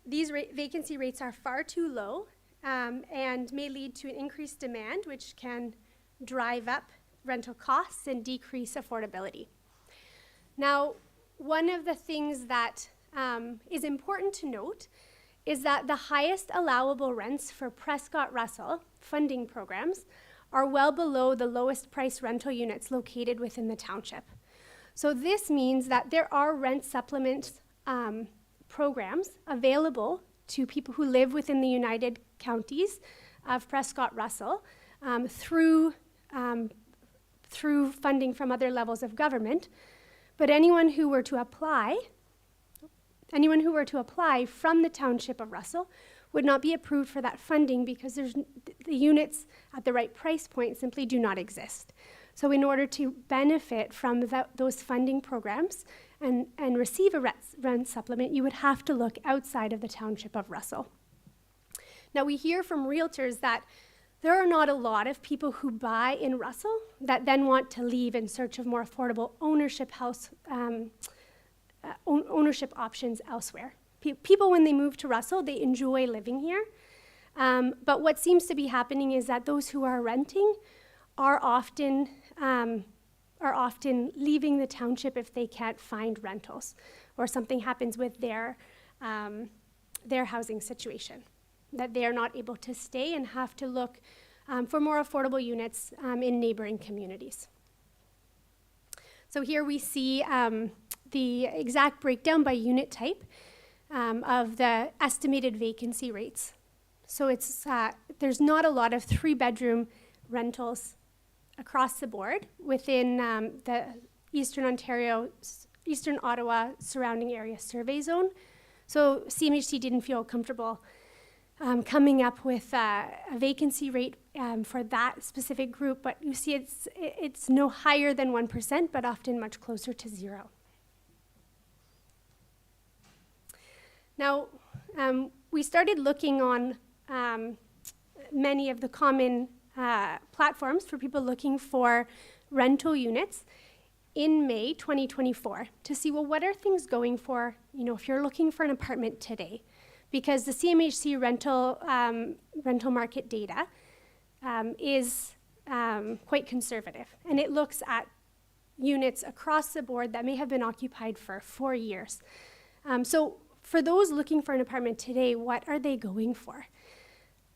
These vacancy rates are far too low and may lead to an increased demand, which can drive up rental costs and decrease affordability. Now, one of the things that is important to note is that the highest allowable rents for Prescott Russell funding programs are well below the lowest price rental units located within the township. So this means that there are rent supplement programs available to people who live within the United Counties of Prescott Russell through funding from other levels of government. But anyone who were to apply from the township of Russell would not be approved for that funding because the units at the right price point simply do not exist. So in order to benefit from those funding programs and receive a rent supplement, you would have to look outside of the township of Russell. Now, we hear from realtors that there are not a lot of people who buy in Russell that then want to leave in search of more affordable ownership options elsewhere. People, when they move to Russell, they enjoy living here. But what seems to be happening is that those who are renting are often leaving the township if they can't find rentals or something happens with their housing situation, that they are not able to stay and have to look for more affordable units in neighboring communities. So here we see the exact breakdown by unit type of the estimated vacancy rates. So it's there's not a lot of 3-bedroom rentals across the board within the Eastern Ottawa surrounding area survey zone. So CMHC didn't feel comfortable coming up with a vacancy rate for that specific group, but you see it's no higher than 1%, but often much closer to 0. Now, we started looking on many of the common platforms for people looking for rental units in May 2024 to see, well, what are things going for, if you're looking for an apartment today? Because the CMHC rental market data is quite conservative, and it looks at units across the board that may have been occupied for 4 years. So for those looking for an apartment today, what are they going for?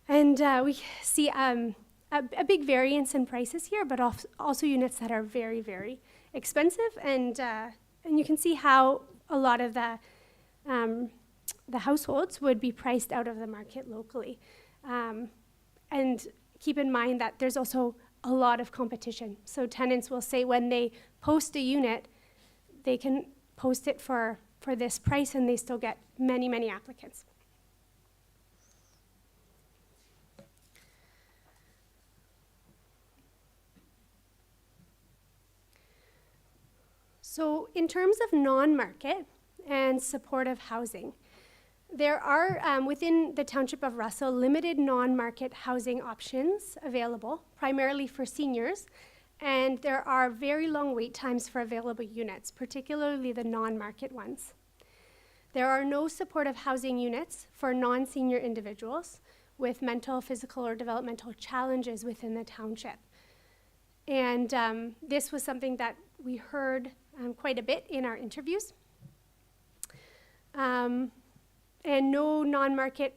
And we see a big variance in prices here, but also units that are very, very expensive. And you can see how a lot of the households would be priced out of the market locally. And keep in mind that there's also a lot of competition. So tenants will say when they post a unit, they can post it for this price and they still get many, many applicants. So in terms of non-market and supportive housing, there are, within the Township of Russell, limited non-market housing options available, primarily for seniors, and there are very long wait times for available units, particularly the non-market ones. There are no supportive housing units for non-senior individuals with mental, physical, or developmental challenges within the township. And this was something that we heard quite a bit in our interviews. And no non-market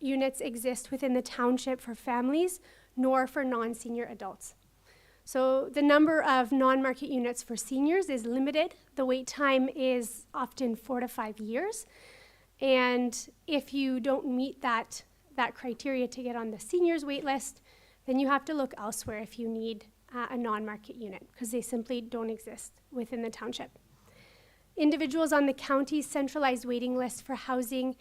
units exist within the township for families, nor for non-senior adults. So the number of non-market units for seniors is limited. The wait time is often 4 to 5 years. And if you don't meet that criteria to get on the seniors wait list, then you have to look elsewhere if you need a non-market unit, because they simply don't exist within the township. Individuals on the county's centralized waiting list for housing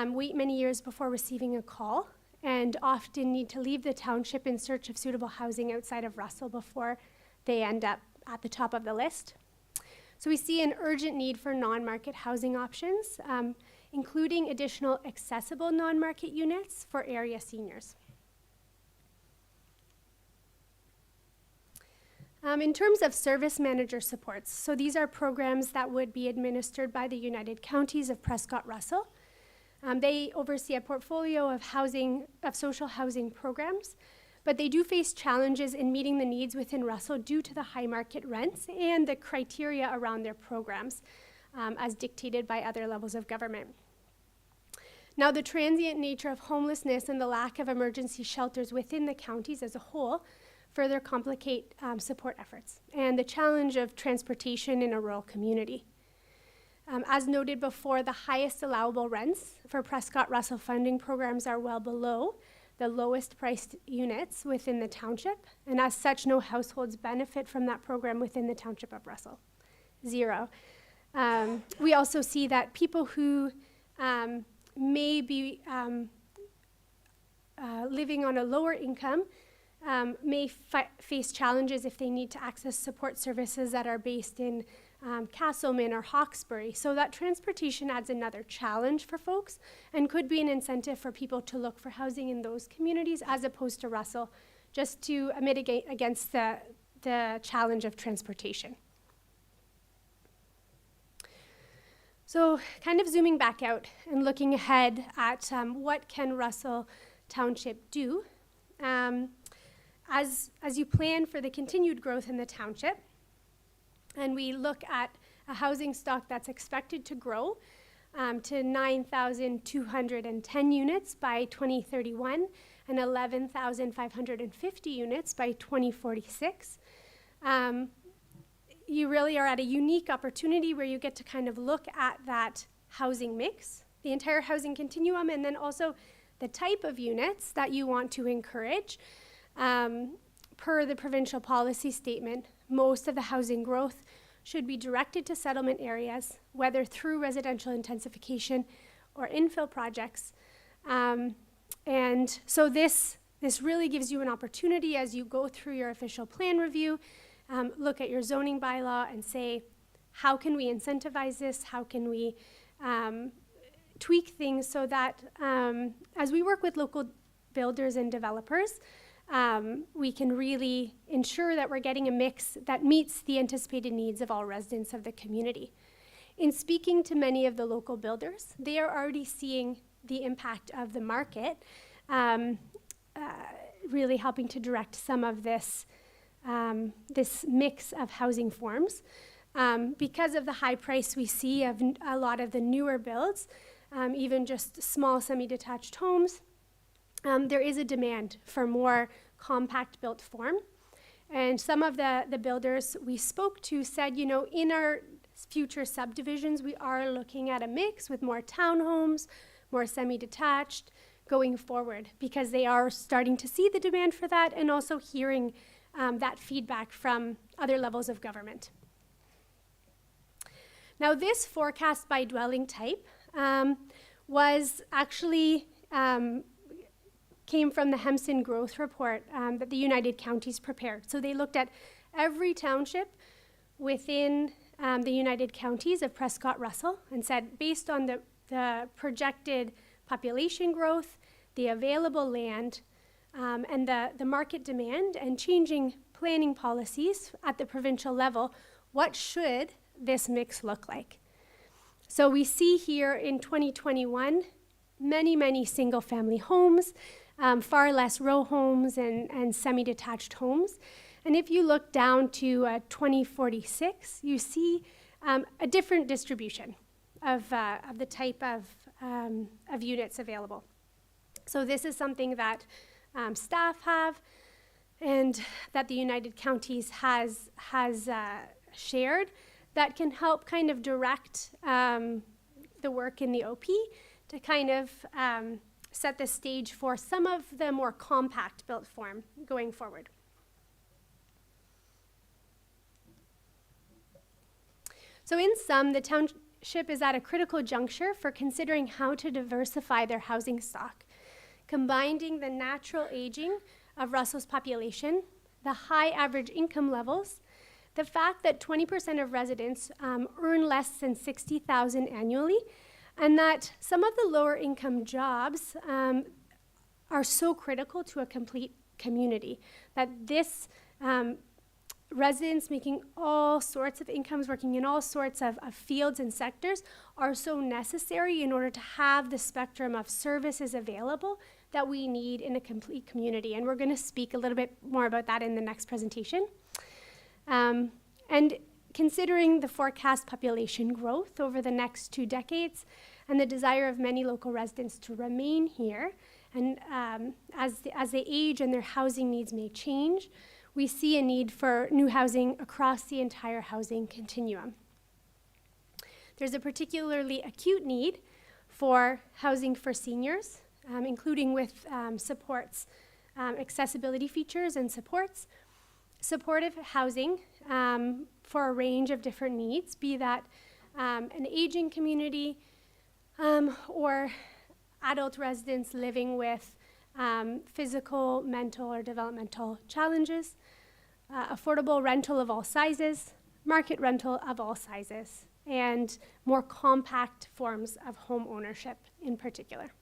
wait many years before receiving a call, and often need to leave the township in search of suitable housing outside of Russell before they end up at the top of the list. So we see an urgent need for non-market housing options, including additional accessible non-market units for area seniors. In terms of service manager supports, so these are programs that would be administered by the United Counties of Prescott-Russell. They oversee a portfolio of social housing programs, but they do face challenges in meeting the needs within Russell due to the high market rents and the criteria around their programs, as dictated by other levels of government. Now, the transient nature of homelessness and the lack of emergency shelters within the counties as a whole further complicate support efforts, and the challenge of transportation in a rural community. As noted before, the highest allowable rents for Prescott-Russell funding programs are well below the lowest priced units within the township, and as such, no households benefit from that program within the Township of Russell. 0. We also see that people who may be living on a lower income may face challenges if they need to access support services that are based in Castleman or Hawkesbury. So that transportation adds another challenge for folks and could be an incentive for people to look for housing in those communities as opposed to Russell, just to mitigate against the challenge of transportation. So kind of zooming back out and looking ahead at what can Russell Township do. As you plan for the continued growth in the township, and we look at a housing stock that's expected to grow to 9,210 units by 2031 and 11,550 units by 2046. You really are at a unique opportunity where you get to kind of look at that housing mix, the entire housing continuum, and then also the type of units that you want to encourage. Per the provincial policy statement, most of the housing growth should be directed to settlement areas, whether through residential intensification or infill projects. And so this really gives you an opportunity as you go through your official plan review, look at your zoning bylaw and say, how can we incentivize this? How can we tweak things so that as we work with local builders and developers, we can really ensure that we're getting a mix that meets the anticipated needs of all residents of the community. In speaking to many of the local builders, they are already seeing the impact of the market, really helping to direct some of this, this mix of housing forms. Because of the high price we see of a lot of the newer builds, even just small semi-detached homes, there is a demand for more compact built form. And some of the builders we spoke to said, you know, in our future subdivisions, we are looking at a mix with more townhomes, more semi-detached going forward, because they are starting to see the demand for that and also hearing that feedback from other levels of government. Now, this forecast by dwelling type was actually came from the Hemson Growth Report that the United Counties prepared. So they looked at every township within the United Counties of Prescott-Russell and said, based on the projected population growth, the available land, and the market demand and changing planning policies at the provincial level, what should this mix look like? So we see here in 2021, many single-family homes, far less row homes and semi-detached homes. And if you look down to 2046, you see a different distribution of the type of units available. So this is something that staff have and that the United Counties has shared that can help kind of direct the work in the OP to kind of set the stage for some of the more compact built form going forward. So in sum, the township is at a critical juncture for considering how to diversify their housing stock, combining the natural aging of Russell's population, the high average income levels, the fact that 20% of residents earn less than $60,000 annually, and that some of the lower income jobs are so critical to a complete community, that this residents making all sorts of incomes, working in all sorts of fields and sectors are so necessary in order to have the spectrum of services available that we need in a complete community. And we're going to speak a little bit more about that in the next presentation. And considering the forecast population growth over the next 2 decades and the desire of many local residents to remain here, and as they age and their housing needs may change, we see a need for new housing across the entire housing continuum. There's a particularly acute need for housing for seniors, including with supports, accessibility features and supports, supportive housing for a range of different needs, be that an aging community or adult residents living with physical, mental, or developmental challenges, affordable rental of all sizes, market rental of all sizes, and more compact forms of home ownership in particular.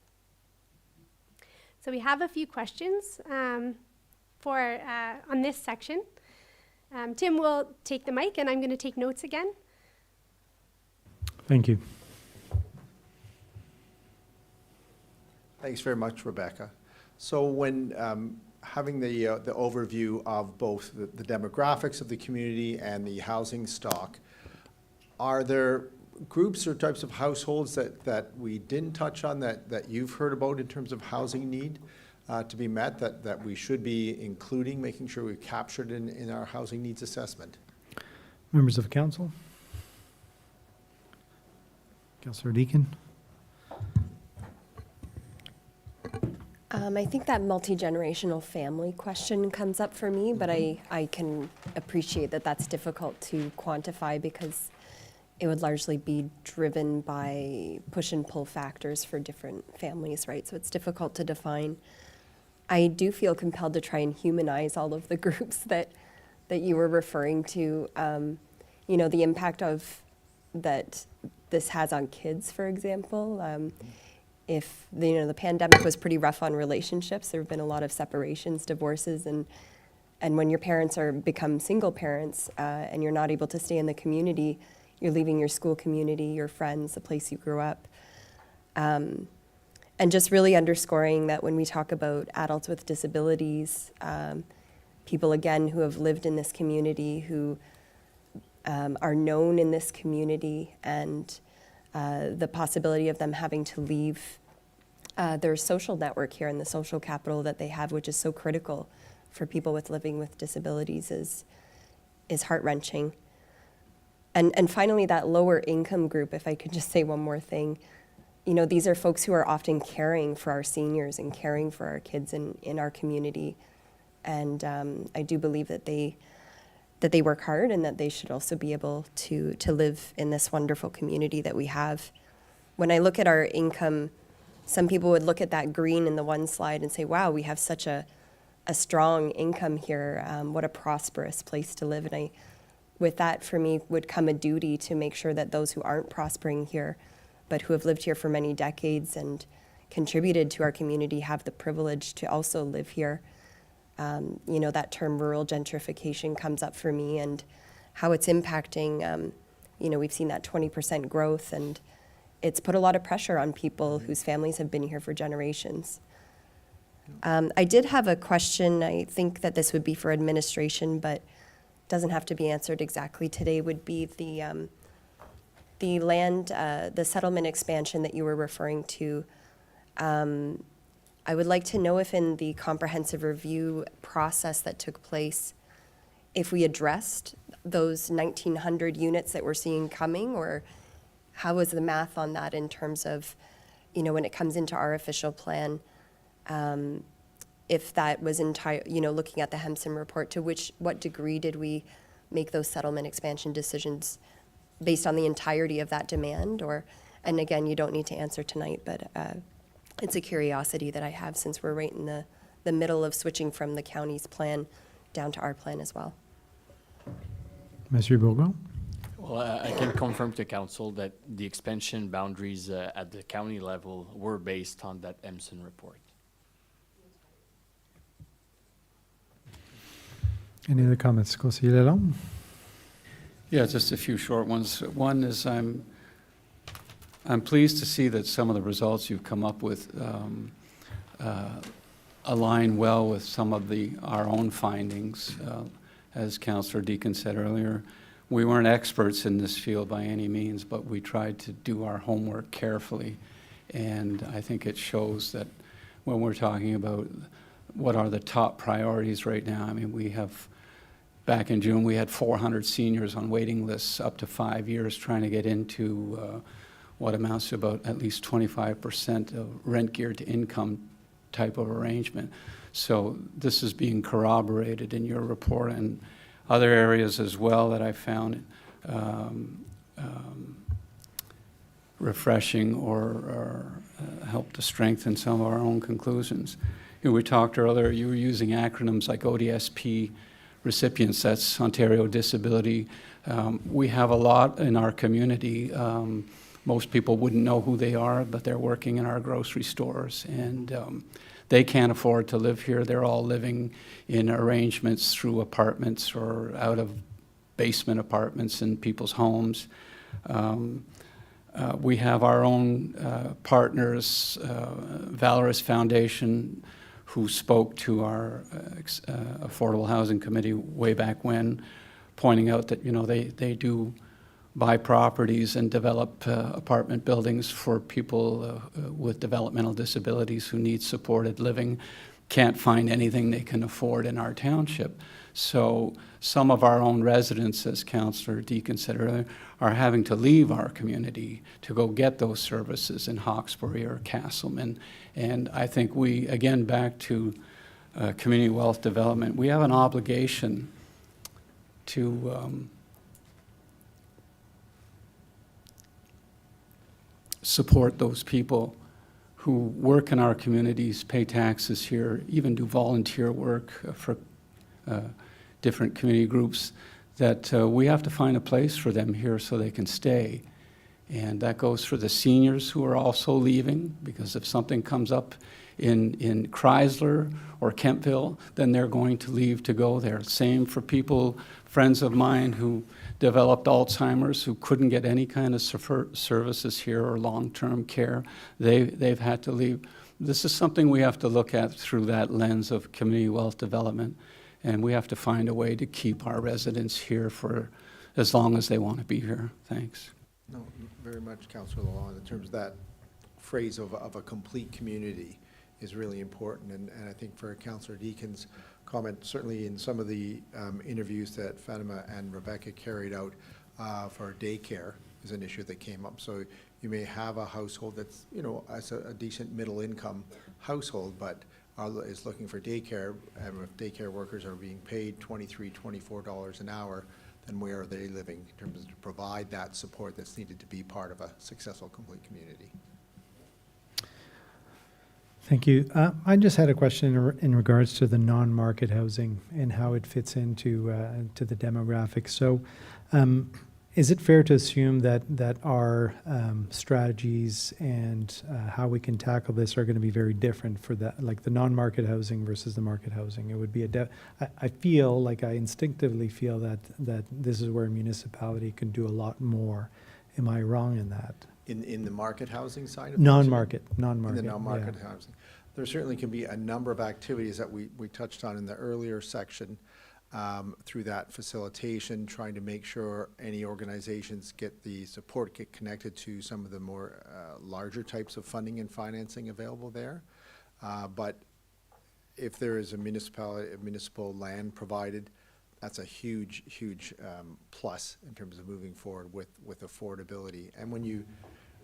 So we have a few questions on this section. Tim will take the mic, and I'm going to take notes again. Thank you. Thanks very much, Rebecca. So when having the overview of both the demographics of the community and the housing stock, are there groups or types of households that we didn't touch on that you've heard about in terms of housing need to be met that we should be including, making sure we've captured in our housing needs assessment? Members of council? Councillor Deakin? I think that multi-generational family question comes up for me, but I can appreciate that that's difficult to quantify because it would largely be driven by push and pull factors for different families, right? So it's difficult to define. I do feel compelled to try and humanize all of the groups that you were referring to. You know, the impact of that this has on kids, for example. If the pandemic was pretty rough on relationships, there have been a lot of separations, divorces, and when your parents become single parents and you're not able to stay in the community, you're leaving your school community, your friends, the place you grew up. And just really underscoring that when we talk about adults with disabilities, people, again, who have lived in this community, who are known in this community, and the possibility of them having to leave their social network here and the social capital that they have, which is so critical for people living with disabilities, is heart-wrenching. And finally, that lower income group, if I could just say one more thing, these are folks who are often caring for our seniors and caring for our kids in our community. And I do believe that they work hard and that they should also be able to live in this wonderful community that we have. When I look at our income, some people would look at that green in the one slide and say, wow, we have such a strong income here. What a prosperous place to live. And with that, for me, would come a duty to make sure that those who aren't prospering here, but who have lived here for many decades and contributed to our community, have the privilege to also live here. That term rural gentrification comes up for me, and how it's impacting, we've seen that 20% growth, and it's put a lot of pressure on people whose families have been here for generations. I did have a question. I think that this would be for administration, but doesn't have to be answered exactly today, would be the land, the settlement expansion that you were referring to. I would like to know if in the comprehensive review process that took place, if we addressed those 1,900 units that we're seeing coming, or how was the math on that in terms of, when it comes into our official plan, if that was looking at the Hemson report, to what degree did we make those settlement expansion decisions based on the entirety of that demand? And again, you don't need to answer tonight, but it's a curiosity that I have, since we're right in the middle of switching from the county's plan down to our plan as well. Monsieur Bourgon? Well, I can confirm to council that the expansion boundaries at the county level were based on that Hemson report. Any other comments? Conseiller Lalonde? Yeah, just a few short ones. One is I'm pleased to see that some of the results you've come up with align well with some of our own findings. As Councillor Deakin said earlier, we weren't experts in this field by any means, but we tried to do our homework carefully. And I think it shows that when we're talking about what are the top priorities right now, I mean, back in June, we had 400 seniors on waiting lists up to 5 years trying to get into what amounts to about at least 25% of rent geared to income type of arrangement. So this is being corroborated in your report, and other areas as well that I found refreshing or help to strengthen some of our own conclusions We talked earlier, you were using acronyms like ODSP recipients, that's Ontario Disability. We have a lot in our community. Most people wouldn't know who they are, but they're working in our grocery stores, and they can't afford to live here. They're all living in arrangements through apartments or out of basement apartments in people's homes. We have our own partners, Valorous Foundation, who spoke to our Affordable Housing Committee way back when, pointing out that, you know, they do buy properties and develop apartment buildings for people with developmental disabilities who need supported living, can't find anything they can afford in our township. So some of our own residents, as Councillor Deacon said earlier, are having to leave our community to go get those services in Hawkesbury or Castleman. And I think we, again, back to community wealth development, we have an obligation to support those people who work in our communities, pay taxes here, even do volunteer work for different community groups, that we have to find a place for them here so they can stay. And that goes for the seniors who are also leaving, because if something comes up in Chrysler or Kempville, then they're going to leave to go there. Same for people, friends of mine who developed Alzheimer's, who couldn't get any kind of services here or long-term care. They've had to leave. This is something we have to look at through that lens of community wealth development, and we have to find a way to keep our residents here for as long as they want to be here. Thanks. No, very much, Councillor Lalonde, in terms of that phrase of a complete community is really important. And I think for Councillor Deacon's comment, certainly in some of the interviews that Fatima and Rebecca carried out for daycare is an issue that came up. So you may have a household that's, you know, as a decent middle income household, but is looking for daycare, and if daycare workers are being paid $23, $24 an hour, then where are they living in terms of to provide that support that's needed to be part of a successful complete community? Thank you. I just had a question in regards to the non-market housing and how it fits into to the demographics. So is it fair to assume that our strategies and how we can tackle this are going to be very different for that, like the non-market housing versus the market housing? It would be I feel like I instinctively feel that this is where a municipality can do a lot more. Am I wrong in that? In the market housing side of things? Non-market. In the non-market housing. There certainly can be a number of activities that we touched on in the earlier section through that facilitation, trying to make sure any organizations get the support, get connected to some of the more larger types of funding and financing available there. But if there is a municipal land provided, that's a huge, huge plus in terms of moving forward with affordability. And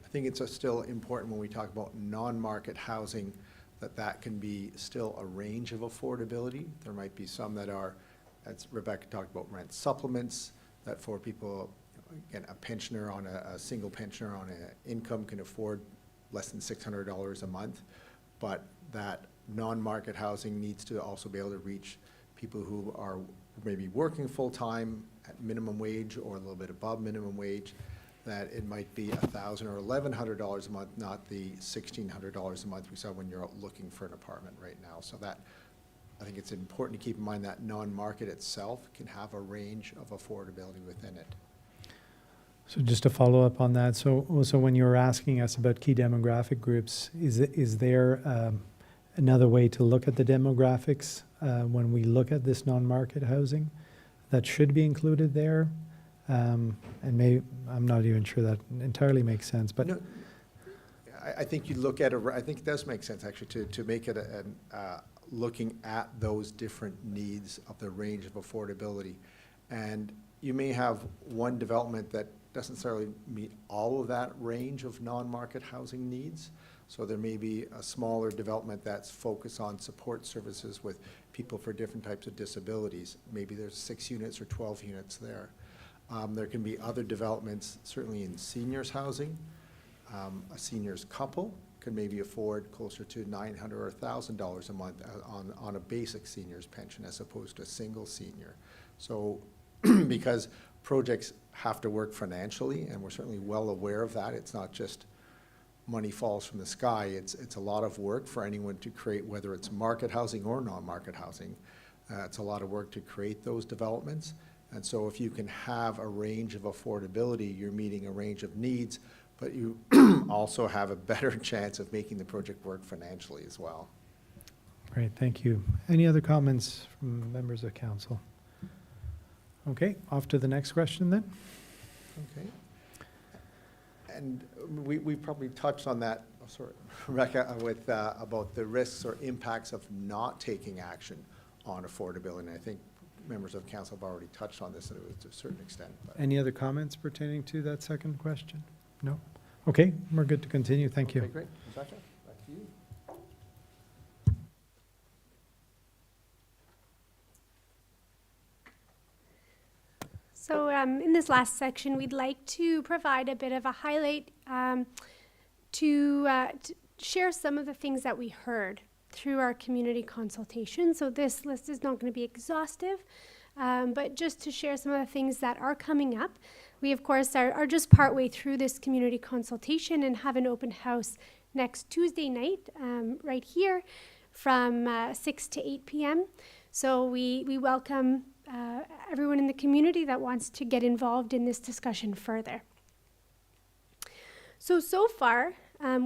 I think it's still important when we talk about non-market housing that can be still a range of affordability. There might be some that are, as Rebecca talked about, rent supplements, that for people, again, a pensioner on a single pensioner on an income can afford less than $600 a month. But that non-market housing needs to also be able to reach people who are maybe working full-time at minimum wage or a little bit above minimum wage, that it might be $1,000 or $1,100 a month, not the $1,600 a month we saw when you're out looking for an apartment right now. So that, I think it's important to keep in mind that non-market itself can have a range of affordability within it. So just to follow up on that, so when you were asking us about key demographic groups, is there another way to look at the demographics when we look at this non-market housing that should be included there? And maybe, I'm not even sure that entirely makes sense, but. No, I think you look at it, I think it does make sense actually to make it looking at those different needs of the range of affordability. And you may have one development that doesn't necessarily meet all of that range of non-market housing needs. So there may be a smaller development that's focused on support services with people for different types of disabilities. Maybe there's 6 units or 12 units there. There can be other developments, certainly in seniors housing. A seniors couple could maybe afford closer to $900 or $1,000 a month on a basic senior's pension as opposed to a single senior. So because projects have to work financially, and we're certainly well aware of that, it's not just money falls from the sky. It's a lot of work for anyone to create, whether it's market housing or non-market housing. It's a lot of work to create those developments. And so if you can have a range of affordability, you're meeting a range of needs, but you also have a better chance of making the project work financially as well. Great, thank you. Any other comments from members of council? Okay, off to the next question then. Okay. And we probably touched on that, Rebecca, with about the risks or impacts of not taking action on affordability. And I think members of council have already touched on this to a certain extent. But. Any other comments pertaining to that second question? No? Okay, we're good to continue. Thank you. Okay, great. Rebecca, back to you. So in this last section, we'd like to provide a bit of a highlight to share some of the things that we heard through our community consultation. So this list is not going to be exhaustive, but just to share some of the things that are coming up. We, of course, are just partway through this community consultation and have an open house next Tuesday night right here from 6 to 8 p.m. So we welcome everyone in the community that wants to get involved in this discussion further. So far,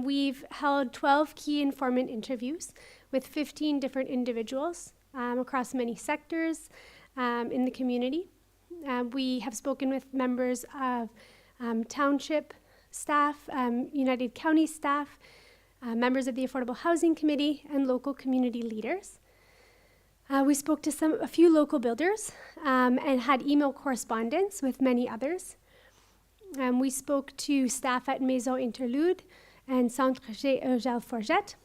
we've held 12 key informant interviews with 15 different individuals across many sectors in the community. We have spoken with members of township staff, United County staff, members of the Affordable Housing Committee, and local community leaders. We spoke to a few local builders and had email correspondence with many others. We spoke to staff at Maison Interlude and Centre Eugène Forget,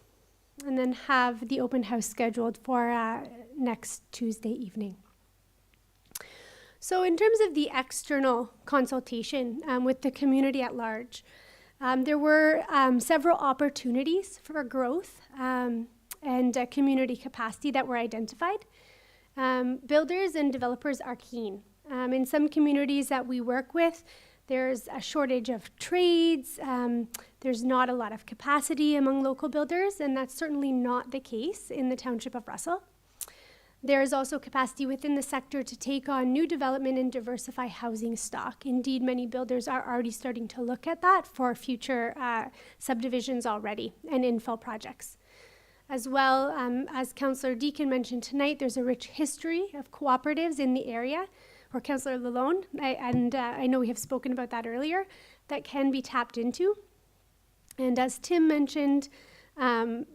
and then have the open house scheduled for next Tuesday evening. So in terms of the external consultation with the community at large, there were several opportunities for growth and community capacity that were identified. Builders and developers are keen. In some communities that we work with, there's a shortage of trades, there's not a lot of capacity among local builders, and that's certainly not the case in the Township of Russell. There is also capacity within the sector to take on new development and diversify housing stock. Indeed, many builders are already starting to look at that for future subdivisions already and infill projects. As well, as Councillor Deakin mentioned tonight, there's a rich history of cooperatives in the area, or Councillor Lalonde, and I know we have spoken about that earlier, that can be tapped into. And as Tim mentioned, the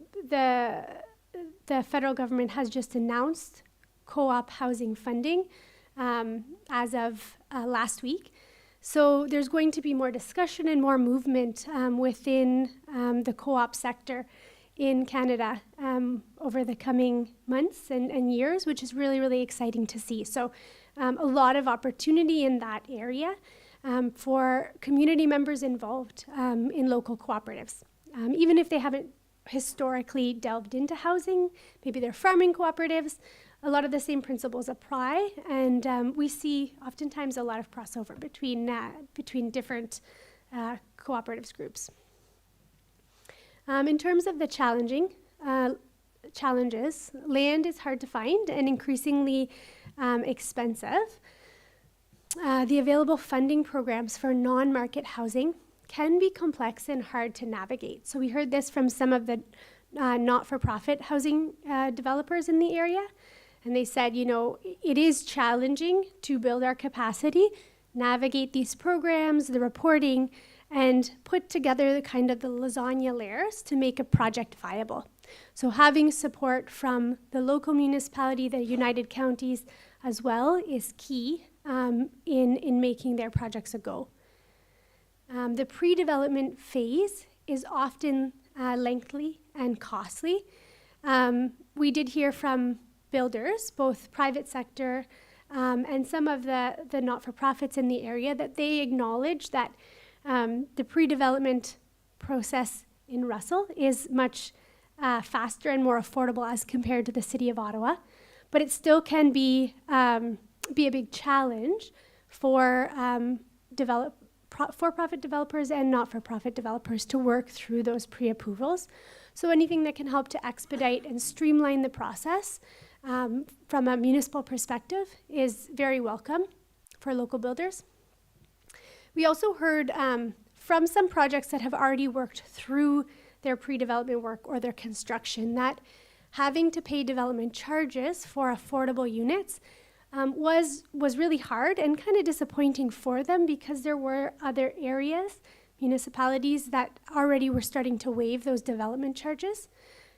federal government has just announced co-op housing funding as of last week. So there's going to be more discussion and more movement within the co-op sector in Canada over the coming months and years, which is really, really exciting to see. So a lot of opportunity in that area for community members involved in local cooperatives. Even if they haven't historically delved into housing, maybe they're farming cooperatives, a lot of the same principles apply, and we see oftentimes a lot of crossover between different cooperatives groups. In terms of the challenges, land is hard to find and increasingly expensive. The available funding programs for non-market housing can be complex and hard to navigate. So we heard this from some of the not-for-profit housing developers in the area. And they said, you know, it is challenging to build our capacity, navigate these programs, the reporting, and put together the kind of the lasagna layers to make a project viable. So having support from the local municipality, the United Counties as well, is key in making their projects a go. The pre-development phase is often lengthy and costly. We did hear from builders, both private sector and some of the not-for-profits in the area, that they acknowledge that the pre-development process in Russell is much faster and more affordable as compared to the city of Ottawa, but it still can be a big challenge for for-profit developers and not-for-profit developers to work through those pre-approvals. So anything that can help to expedite and streamline the process from a municipal perspective is very welcome for local builders. We also heard from some projects that have already worked through their pre-development work or their construction that having to pay development charges for affordable units was really hard and kind of disappointing for them, because there were other areas, municipalities, that already were starting to waive those development charges.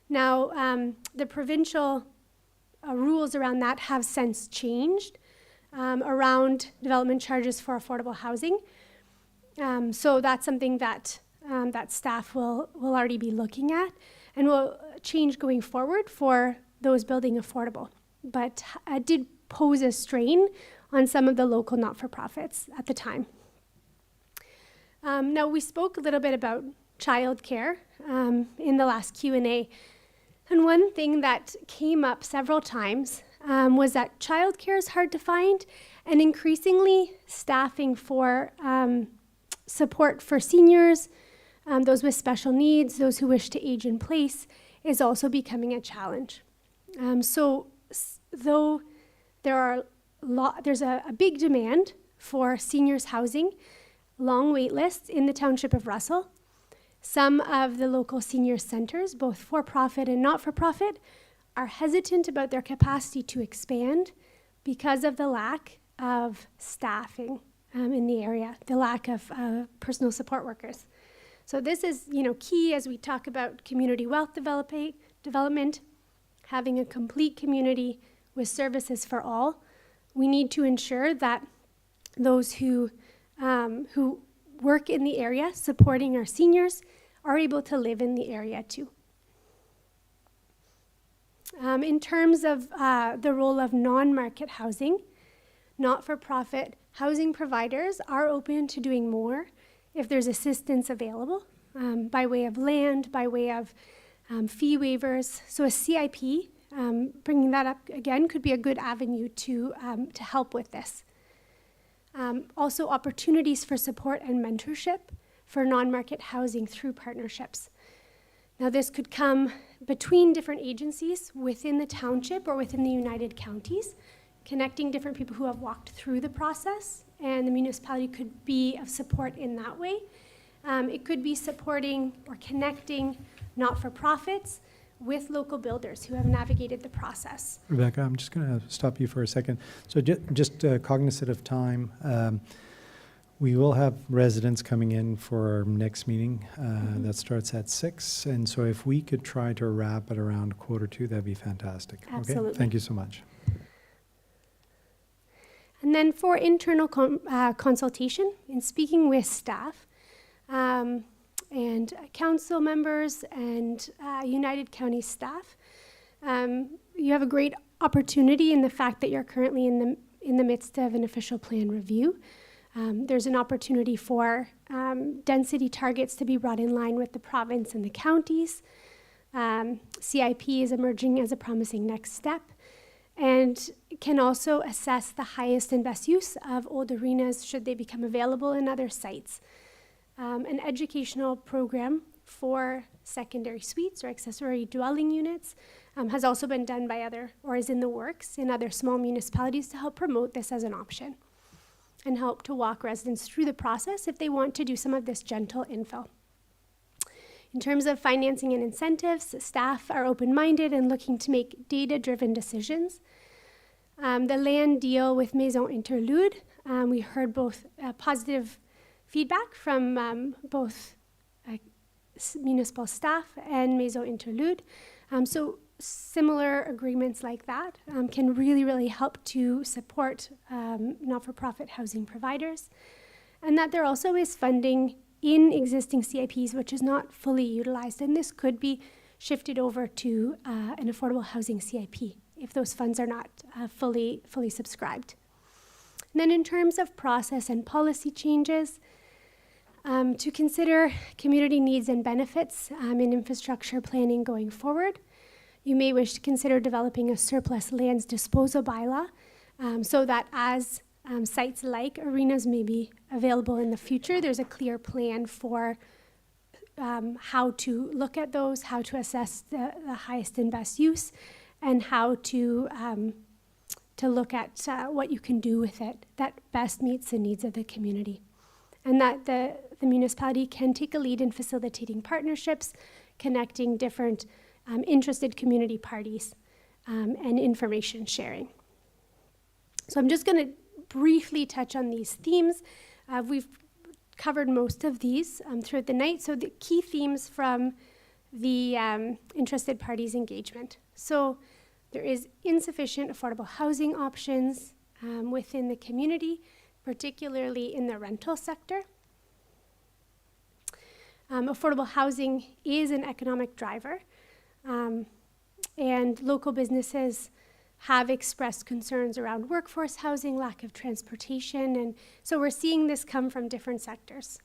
Now, the provincial rules around that have since changed around development charges for affordable housing. So that's something that that staff will already be looking at and will change going forward for those building affordable. But it did pose a strain on some of the local not-for-profits at the time. Now, we spoke a little bit about childcare in the last Q&A. And one thing that came up several times was that childcare is hard to find, and increasingly staffing for support for seniors, those with special needs, those who wish to age in place, is also becoming a challenge. Though there's a big demand for seniors housing, long wait lists in the township of Russell, some of the local senior centers, both for-profit and not-for-profit, are hesitant about their capacity to expand because of the lack of staffing in the area, the lack of personal support workers. So this is, key as we talk about community wealth development, having a complete community with services for all. We need to ensure that those who work in the area supporting our seniors are able to live in the area too. In terms of the role of non-market housing, not-for-profit housing providers are open to doing more if there's assistance available by way of land, by way of fee waivers. So a CIP, bringing that up again, could be a good avenue to help with this. Also, opportunities for support and mentorship for non-market housing through partnerships. Now, this could come between different agencies within the township or within the United Counties, connecting different people who have walked through the process, and the municipality could be of support in that way. It could be supporting or connecting not-for-profits with local builders who have navigated the process. Rebecca, I'm just going to stop you for a second. So just cognizant of time, we will have residents coming in for our next meeting that starts at 6. And so if we could try to wrap it around 1:45, that'd be fantastic. Absolutely. Okay? Thank you so much. And then for internal consultation, in speaking with staff and council members and United County staff, you have a great opportunity in the fact that you're currently in the midst of an official plan review. There's an opportunity for density targets to be brought in line with the province and the counties. CIP is emerging as a promising next step, and can also assess the highest and best use of old arenas should they become available in other sites. An educational program for secondary suites or accessory dwelling units has also been done by or is in the works in other small municipalities to help promote this as an option and help to walk residents through the process if they want to do some of this gentle infill. In terms of financing and incentives, staff are open-minded and looking to make data-driven decisions. The land deal with Maison Interlude, we heard both positive feedback from both municipal staff and Maison Interlude. So similar agreements like that can really, really help to support not-for-profit housing providers, and that there also is funding in existing CIPs which is not fully utilized, and this could be shifted over to an affordable housing CIP if those funds are not fully subscribed. And then in terms of process and policy changes, To consider community needs and benefits in infrastructure planning going forward. You may wish to consider developing a surplus lands disposal bylaw so that as sites like arenas may be available in the future, there's a clear plan for how to look at those, how to assess the highest and best use, and how to look at what you can do with it that best meets the needs of the community. And that the municipality can take a lead in facilitating partnerships, connecting different interested community parties, and information sharing. So I'm just going to briefly touch on these themes. We've covered most of these throughout the night. So the key themes from the interested parties engagement. So there is insufficient affordable housing options within the community, particularly in the rental sector. Affordable housing is an economic driver, and local businesses have expressed concerns around workforce housing, lack of transportation, and so we're seeing this come from different sectors.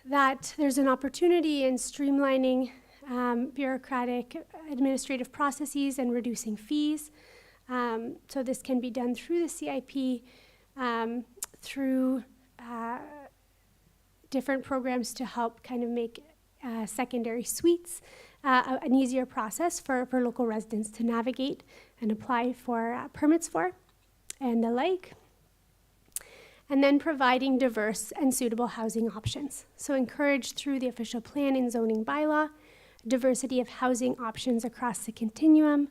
That there's an opportunity in streamlining bureaucratic administrative processes and reducing fees. So this can be done through the CIP, through different programs to help kind of make secondary suites an easier process for local residents to navigate and apply for permits for and the like. And then providing diverse and suitable housing options. So encourage through the official plan and zoning bylaw, diversity of housing options across the continuum,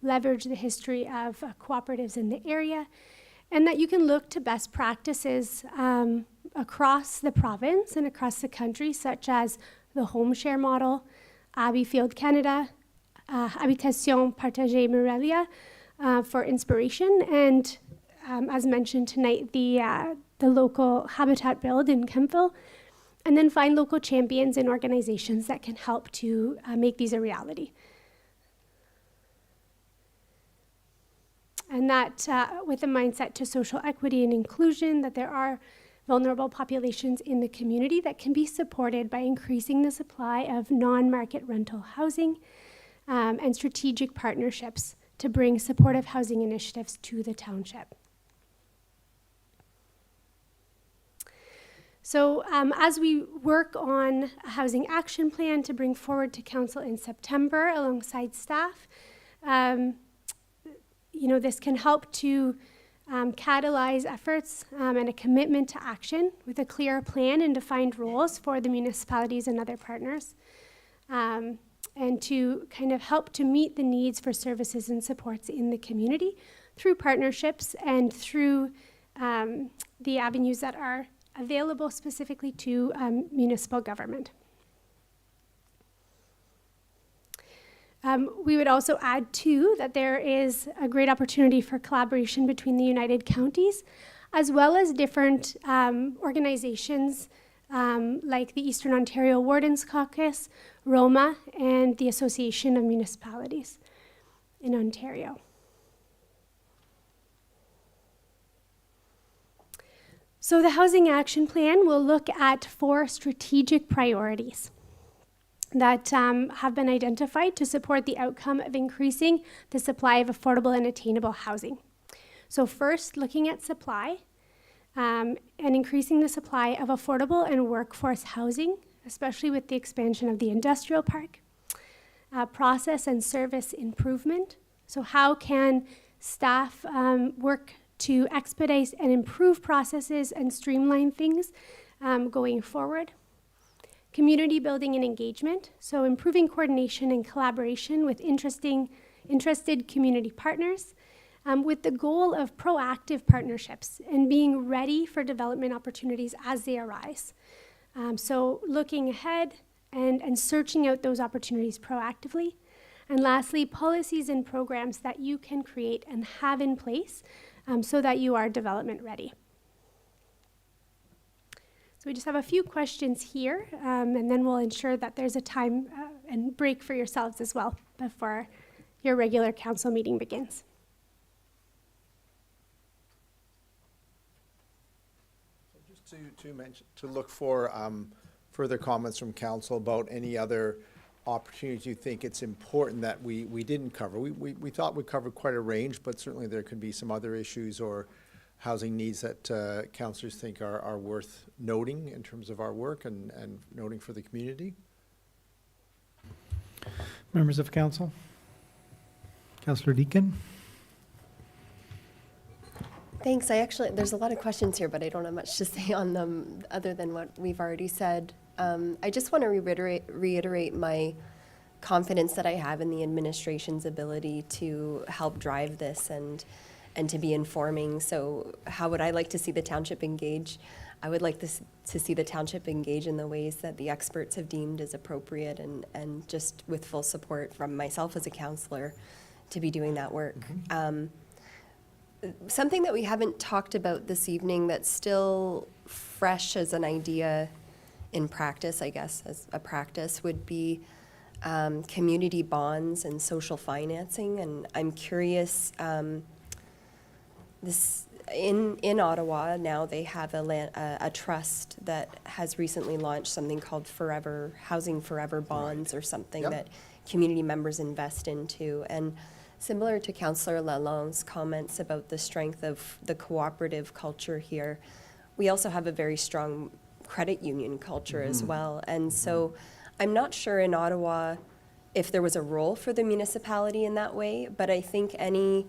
leverage the history of cooperatives in the area, and that you can look to best practices across the province and across the country, such as the home share model, Abbeyfield Canada, Habitation Partagée Morelia for inspiration, and as mentioned tonight, the local habitat build in Kempville, and then find local champions and organizations that can help to make these a reality. And that with a mindset to social equity and inclusion, that there are vulnerable populations in the community that can be supported by increasing the supply of non-market rental housing and strategic partnerships to bring supportive housing initiatives to the township. So as we work on a housing action plan to bring forward to council in September alongside staff, this can help to catalyze efforts and a commitment to action with a clear plan and defined roles for the municipalities and other partners, and to kind of help to meet the needs for services and supports in the community through partnerships and through the avenues that are available specifically to municipal government. We would also add, too, that there is a great opportunity for collaboration between the United Counties, as well as different organizations like the Eastern Ontario Wardens Caucus, Roma, and the Association of Municipalities in Ontario. So the Housing Action Plan will look at 4 strategic priorities that have been identified to support the outcome of increasing the supply of affordable and attainable housing. So first, looking at supply and increasing the supply of affordable and workforce housing, especially with the expansion of the industrial park. Process and service improvement. So how can staff work to expedite and improve processes and streamline things going forward. Community building and engagement, so improving coordination and collaboration with interested community partners with the goal of proactive partnerships and being ready for development opportunities as they arise. So looking ahead and searching out those opportunities proactively. And lastly, policies and programs that you can create and have in place so that you are development ready. So we just have a few questions here, and then we'll ensure that there's a time and break for yourselves as well before your regular council meeting begins. to mention, to look for further comments from council about any other opportunities you think it's important that we didn't cover. We thought we covered quite a range, but certainly there could be some other issues or housing needs that councillors think are worth noting in terms of our work and noting for the community. Members of council? Councillor Deakin? Thanks. There's a lot of questions here, but I don't have much to say on them other than what we've already said. I just want to reiterate my confidence that I have in the administration's ability to help drive this and to be informing. So how would I like to see the township engage? I would like to see the township engage in the ways that the experts have deemed as appropriate and just with full support from myself as a councillor to be doing that work. Something that we haven't talked about this evening that's still fresh as an idea in practice, I guess, as a practice, would be community bonds and social financing. And I'm curious, in Ottawa now they have a trust that has recently launched something called Housing Forever Bonds or something Yep. that community members invest into. And similar to Councillor Lalonde's comments about the strength of the cooperative culture here, we also have a very strong credit union culture as well. And so I'm not sure in Ottawa if there was a role for the municipality in that way, but I think any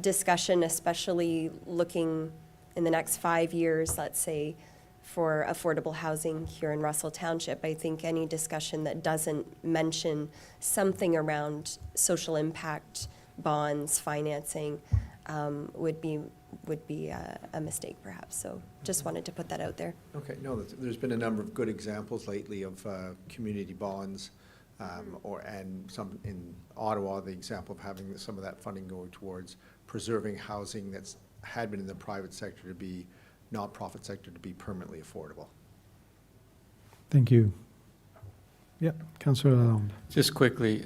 discussion, especially looking in the next 5 years, let's say, for affordable housing here in Russell Township, I think any discussion that doesn't mention something around social impact bonds, financing, would be a mistake perhaps. So just wanted to put that out there. Okay, no, there's been a number of good examples lately of community bonds, and some in Ottawa, the example of having some of that funding going towards preserving housing that's had been in the private sector to be, not-profit sector to be permanently affordable. Thank you. Yeah, Councillor Lalonde. Just quickly,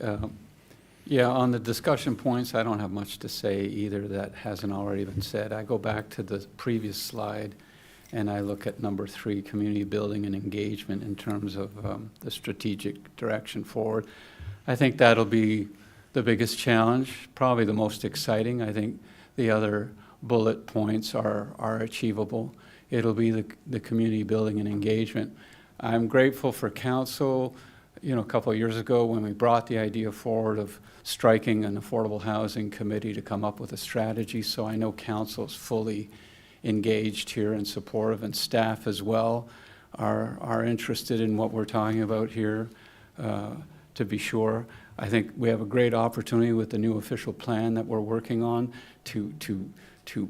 yeah, on the discussion points, I don't have much to say either that hasn't already been said. I go back to the previous slide and I look at number 3, community building and engagement in terms of the strategic direction forward. I think that'll be the biggest challenge, probably the most exciting. I think the other bullet points are achievable. It'll be the community building and engagement. I'm grateful for council. You know, a couple of years ago when we brought the idea forward of striking an affordable housing committee to come up with a strategy. So I know council's fully engaged here and supportive, and staff as well are interested in what we're talking about here, to be sure. I think we have a great opportunity with the new official plan that we're working on to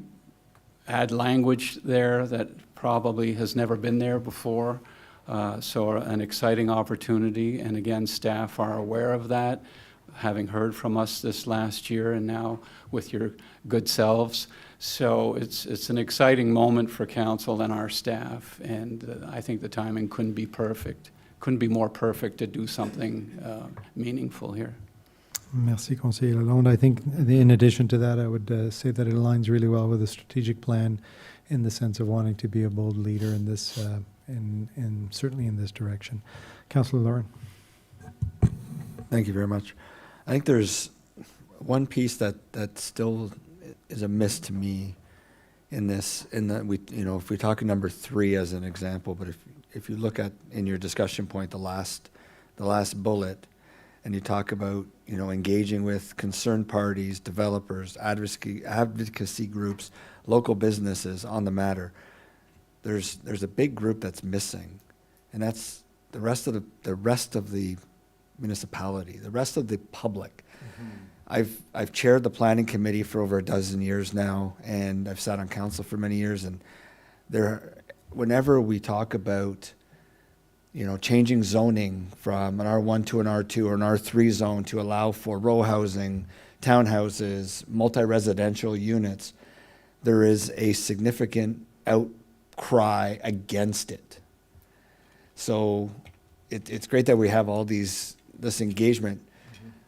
add language there that probably has never been there before. So an exciting opportunity, and again, staff are aware of that, having heard from us this last year and now with your good selves. So it's an exciting moment for council and our staff, and I think the timing couldn't be more perfect to do something meaningful here. Merci, Conseiller Lalonde. I think in addition to that, I would say that it aligns really well with the strategic plan in the sense of wanting to be a bold leader in this, certainly in this direction. Councillor Lauren. Thank you very much. I think there's one piece that still is a miss to me in this, in that if we talk number 3 as an example, but if you look at in your discussion point the last bullet, and you talk about engaging with concerned parties, developers, advocacy groups, local businesses on the matter, there's a big group that's missing, and that's the rest of the municipality, the rest of the public. I've chaired the planning committee for over a dozen years now, and I've sat on council for many years, and whenever we talk about changing zoning from an R1 to an R2 or an R3 zone to allow for row housing, townhouses, multi-residential units, there is a significant outcry against it. So it's great that we have all this engagement,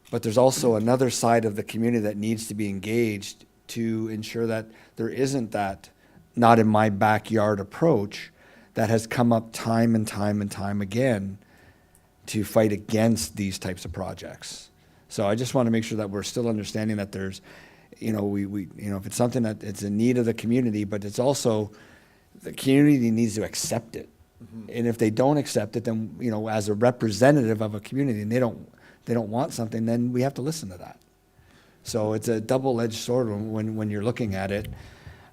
but there's also another side of the community that needs to be engaged to ensure that there isn't that not in my backyard approach, that has come up time and time and time again to fight against these types of projects. So I just want to make sure that we're still understanding that there's, you know, if it's something that it's in need of the community, but it's also the community needs to accept it. And if they don't accept it, then, you know, as a representative of a community, and they don't want something, then we have to listen to that. So it's a double-edged sword when you're looking at it.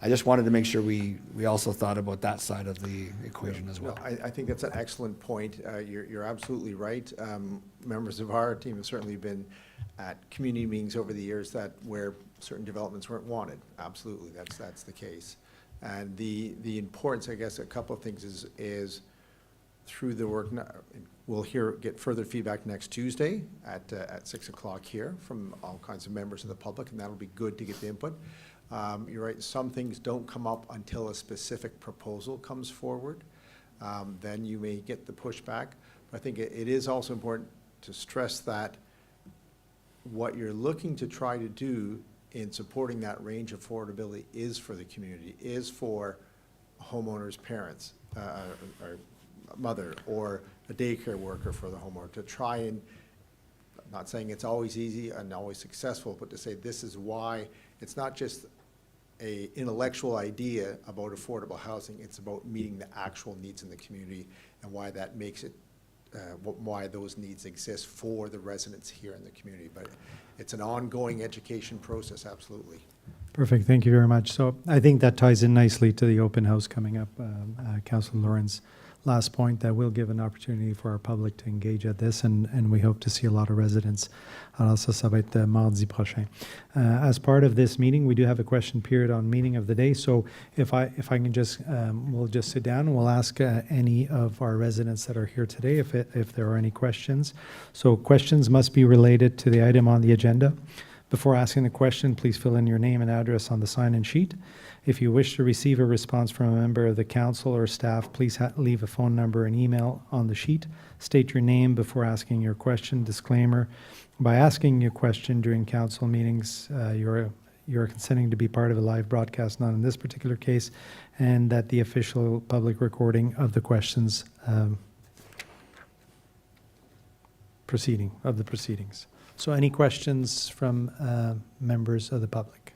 I just wanted to make sure we also thought about that side of the equation as No, well. I think that's an excellent point. You're absolutely right. Members of our team have certainly been at community meetings over the years where certain developments weren't wanted. Absolutely, that's the case. And the importance, I guess, a couple of things is through the work, we'll get further feedback next Tuesday at 6 o'clock here from all kinds of members of the public, and that'll be good to get the input. You're right, some things don't come up until a specific proposal comes forward. Then you may get the pushback. But I think it is also important to stress that what you're looking to try to do in supporting that range of affordability is for the community, is for a homeowner's parents, or mother, or a daycare worker for the homeowner, to try and, I'm not saying it's always easy and always successful, but to say this is why. It's not just a intellectual idea about affordable housing, it's about meeting the actual needs in the community and why that makes it, why those needs exist for the residents here in the community. But it's an ongoing education process, absolutely. Perfect, thank you very much. So I think that ties in nicely to the open house coming up. Councillor Lauren's last point, that will give an opportunity for our public to engage at this, and we hope to see a lot of residents. Alors ça va être mardi prochain. As part of this meeting, we do have a question period on meeting of the day. So if I can just, we'll just sit down and we'll ask any of our residents that are here today if there are any questions. So questions must be related to the item on the agenda. Before asking the question, please fill in your name and address on the sign-in sheet. If you wish to receive a response from a member of the council or staff, please leave a phone number and email on the sheet. State your name before asking your question. Disclaimer: by asking your question during council meetings, you're consenting to be part of a live broadcast, not in this particular case, and that the official public recording of the questions proceedings. So any questions from members of the public?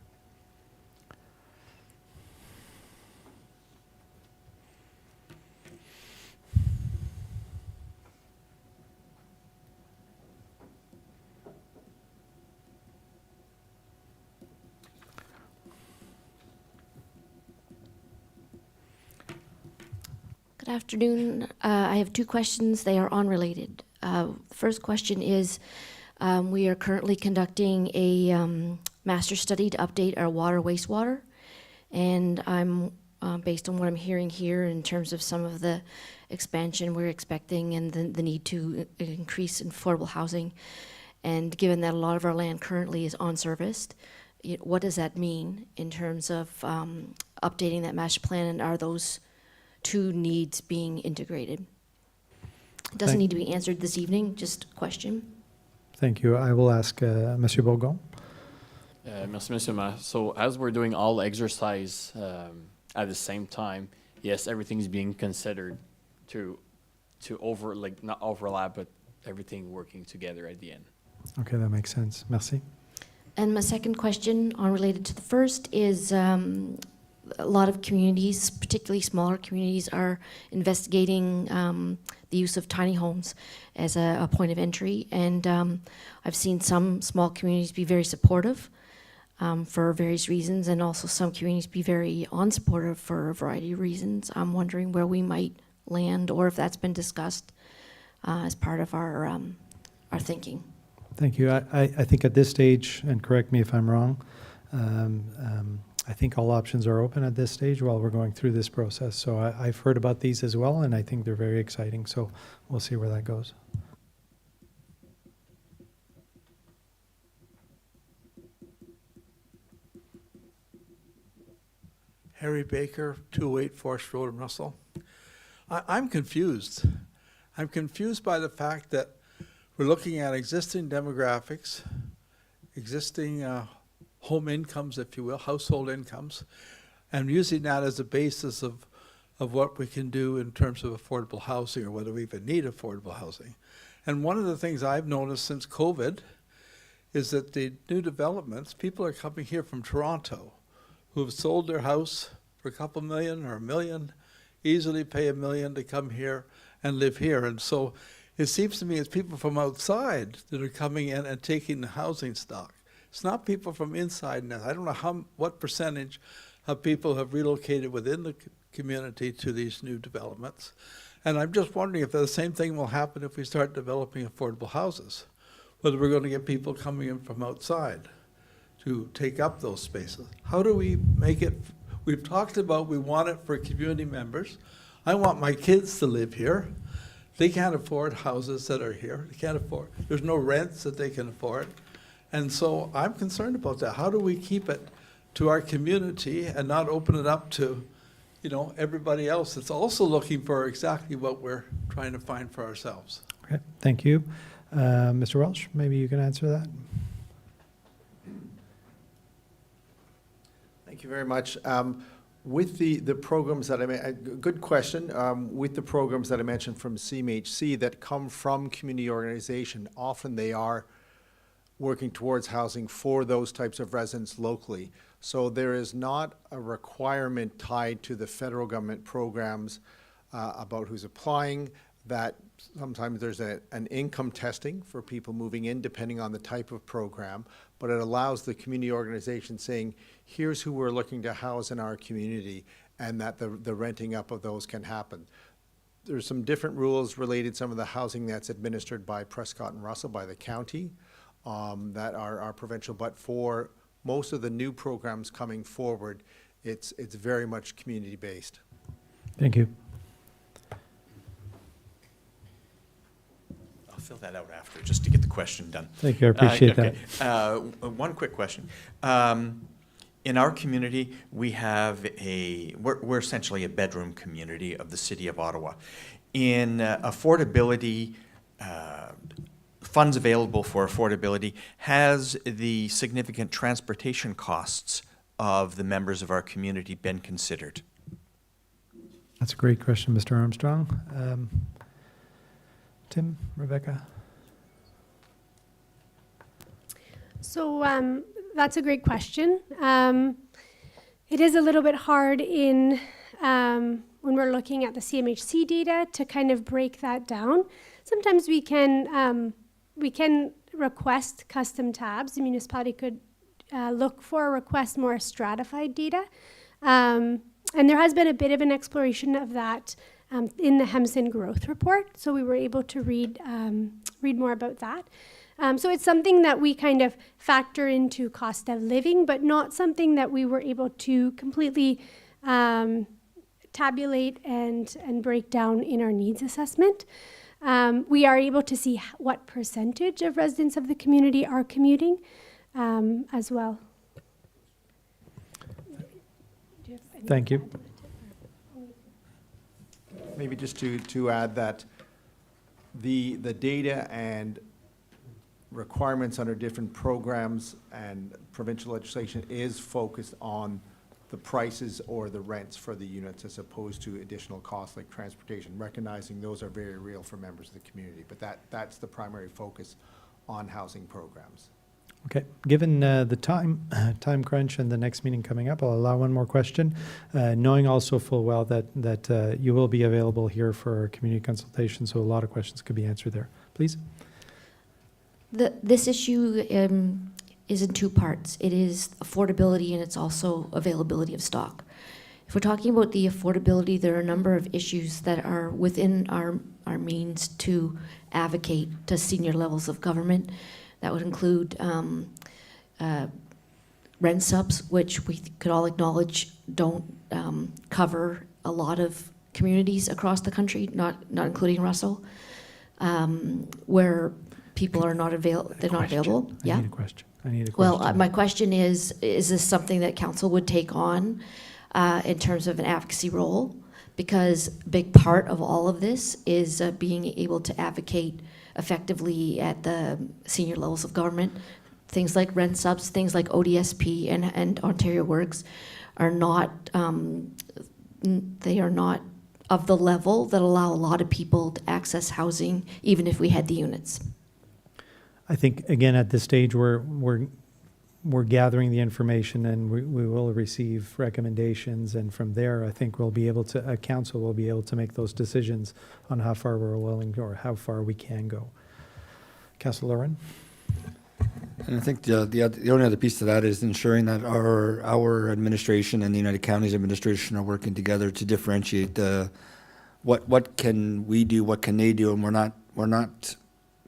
Good afternoon. I have two questions. They are unrelated. The first question is, we are currently conducting a master study to update our water wastewater, and I'm based on what I'm hearing here in terms of some of the expansion we're expecting and the need to increase affordable housing, and given that a lot of our land currently is unserviced, what does that mean in terms of updating that master plan, and are those two needs being integrated? It doesn't need to be answered this evening, just a question. Thank you. I will ask Monsieur Bourgon. Merci, Monsieur Maire. So as we're doing all exercise at the same time, yes, everything's being considered to not overlap, but everything working together at the end. Okay, that makes sense. Merci. And my second question, unrelated to the first, is a lot of communities, particularly smaller communities, are investigating the use of tiny homes as a point of entry. And I've seen some small communities be very supportive for various reasons, and also some communities be very unsupportive for a variety of reasons. I'm wondering where we might land, or if that's been discussed as part of our thinking. Thank you. I think at this stage, and correct me if I'm wrong, I think all options are open at this stage while we're going through this process. So I've heard about these as well, and I think they're very exciting. So we'll see where that goes. Harry Baker, 208 Forest Road in Russell. I'm confused. I'm confused by the fact that we're looking at existing demographics, existing home incomes, if you will, household incomes, and using that as a basis of of what we can do in terms of affordable housing, or whether we even need affordable housing. And one of the things I've noticed since COVID is that the new developments, people are coming here from Toronto who have sold their house for a couple million or $1 million, easily pay $1 million to come here and live here. And so it seems to me it's people from outside that are coming in and taking the housing stock. It's not people from inside now. I don't know what percentage of people have relocated within the community to these new developments. And I'm just wondering if the same thing will happen if we start developing affordable houses, whether we're going to get people coming in from outside to take up those spaces. How do we make it? We've talked about we want it for community members. I want my kids to live here. They can't afford houses that are here. They can't afford, there's no rents that they can afford. And so I'm concerned about that. How do we keep it to our community and not open it up to, you know, everybody else that's also looking for exactly what we're trying to find for ourselves? Okay, thank you. Mr. Welsh, maybe you can answer that. Thank you very much. With the programs that good question. With the programs that I mentioned from CMHC that come from community organization, often they are working towards housing for those types of residents locally. So there is not a requirement tied to the federal government programs about who's applying. That sometimes there's an income testing for people moving in depending on the type of program, but it allows the community organization saying, here's who we're looking to house in our community, and that the renting up of those can happen. There's some different rules related to some of the housing that's administered by Prescott and Russell, by the county, that are provincial, but for most of the new programs coming forward, it's very much community-based. Thank you. I'll fill that out after, just to get the question done. Thank you, I appreciate that. One quick question. In our community, we're essentially a bedroom community of the city of Ottawa. In affordability, funds available for affordability, has the significant transportation costs of the members of our community been considered? That's a great question, Mr. Armstrong. Tim, Rebecca? So that's a great question. It is a little bit hard in when we're looking at the CMHC data to kind of break that down. Sometimes we can request custom tabs. The municipality could look for or request more stratified data. And there has been a bit of an exploration of that in the Hemson Growth Report. So we were able to read more about that. So it's something that we kind of factor into cost of living, but not something that we were able to completely tabulate and break down in our needs assessment. We are able to see what percentage of residents of the community are commuting as well. Thank you. Maybe just to add that the data and requirements under different programs and provincial legislation is focused on the prices or the rents for the units as opposed to additional costs like transportation, recognizing those are very real for members of the community. But that's the primary focus on housing programs. Okay, given the time crunch and the next meeting coming up, I'll allow one more question, knowing also full well that you will be available here for our community consultation, so a lot of questions could be answered there. Please. This issue is in two parts. It is affordability and it's also availability of stock. If we're talking about the affordability, there are a number of issues that are within our means to advocate to senior levels of government. That would include rent subs, which we could all acknowledge don't cover a lot of communities across the country, not including Russell, where people are not available. They're not available. I need a question. Well, my question is this something that council would take on in terms of an advocacy role? Because a big part of all of this is being able to advocate effectively at the senior levels of government. Things like rent subs, things like ODSP and Ontario Works are not, they are not of the level that allow a lot of people to access housing, even if we had the units? I think, again, at this stage, we're gathering the information, and we will receive recommendations, and from there, I think we'll be able to, council will be able to make those decisions on how far we're willing, or how far we can go. Councillor Lauren? And I think the only other piece to that is ensuring that our administration and the United Counties administration are working together to differentiate what can we do, what can they do, and we're not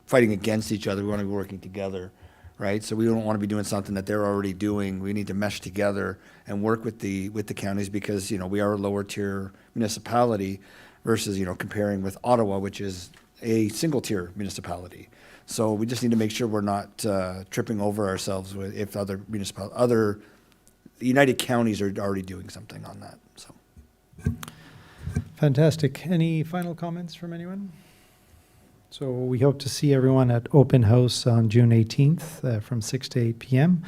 fighting against each other. We want to be working together, right? So we don't want to be doing something that they're already doing. We need to mesh together and work with the counties, because we are a lower tier municipality versus comparing with Ottawa, which is a single tier municipality. So we just need to make sure we're not tripping over ourselves if the United Counties are already doing something on that. So. Fantastic. Any final comments from anyone? So we hope to see everyone at Open House on June 18th from 6 to 8 p.m.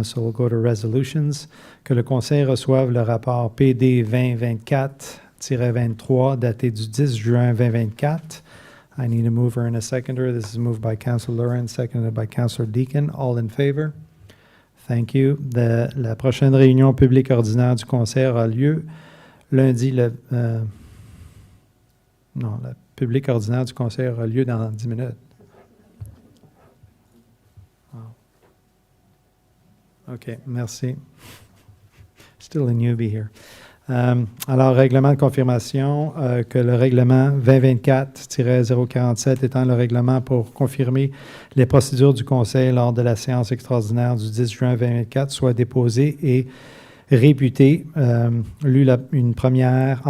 So we'll go to resolutions. Que le Conseil reçoive le rapport PD 2024-23 daté du 10 juin 2024. I need a mover and a seconder. This is moved by Councillor Lauren, seconded by Councillor Deakin. All in favor? Thank you. La prochaine réunion publique ordinaire du Conseil aura lieu lundi non, la publique ordinaire du Conseil aura lieu dans 10 minutes. Wow. OK, merci. Still a newbie here. Alors, règlement de confirmation, que le règlement 2024-047 étant le règlement pour confirmer les procédures du Conseil lors de la séance extraordinaire du 10 juin 2024 soit déposé et réputé, lu en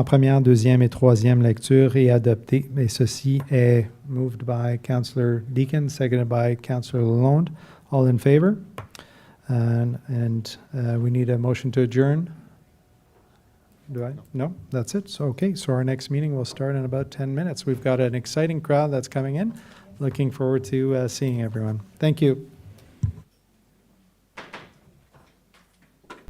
première, deuxième et troisième lecture et adopté. Et ceci est moved by Councillor Deakin, seconded by Councillor Lalonde. All in favor? And we need a motion to adjourn. Do I? No, that's it. So, okay, so our next meeting will start in about 10 minutes. We've got an exciting crowd that's coming in. Looking forward to seeing everyone. Thank you.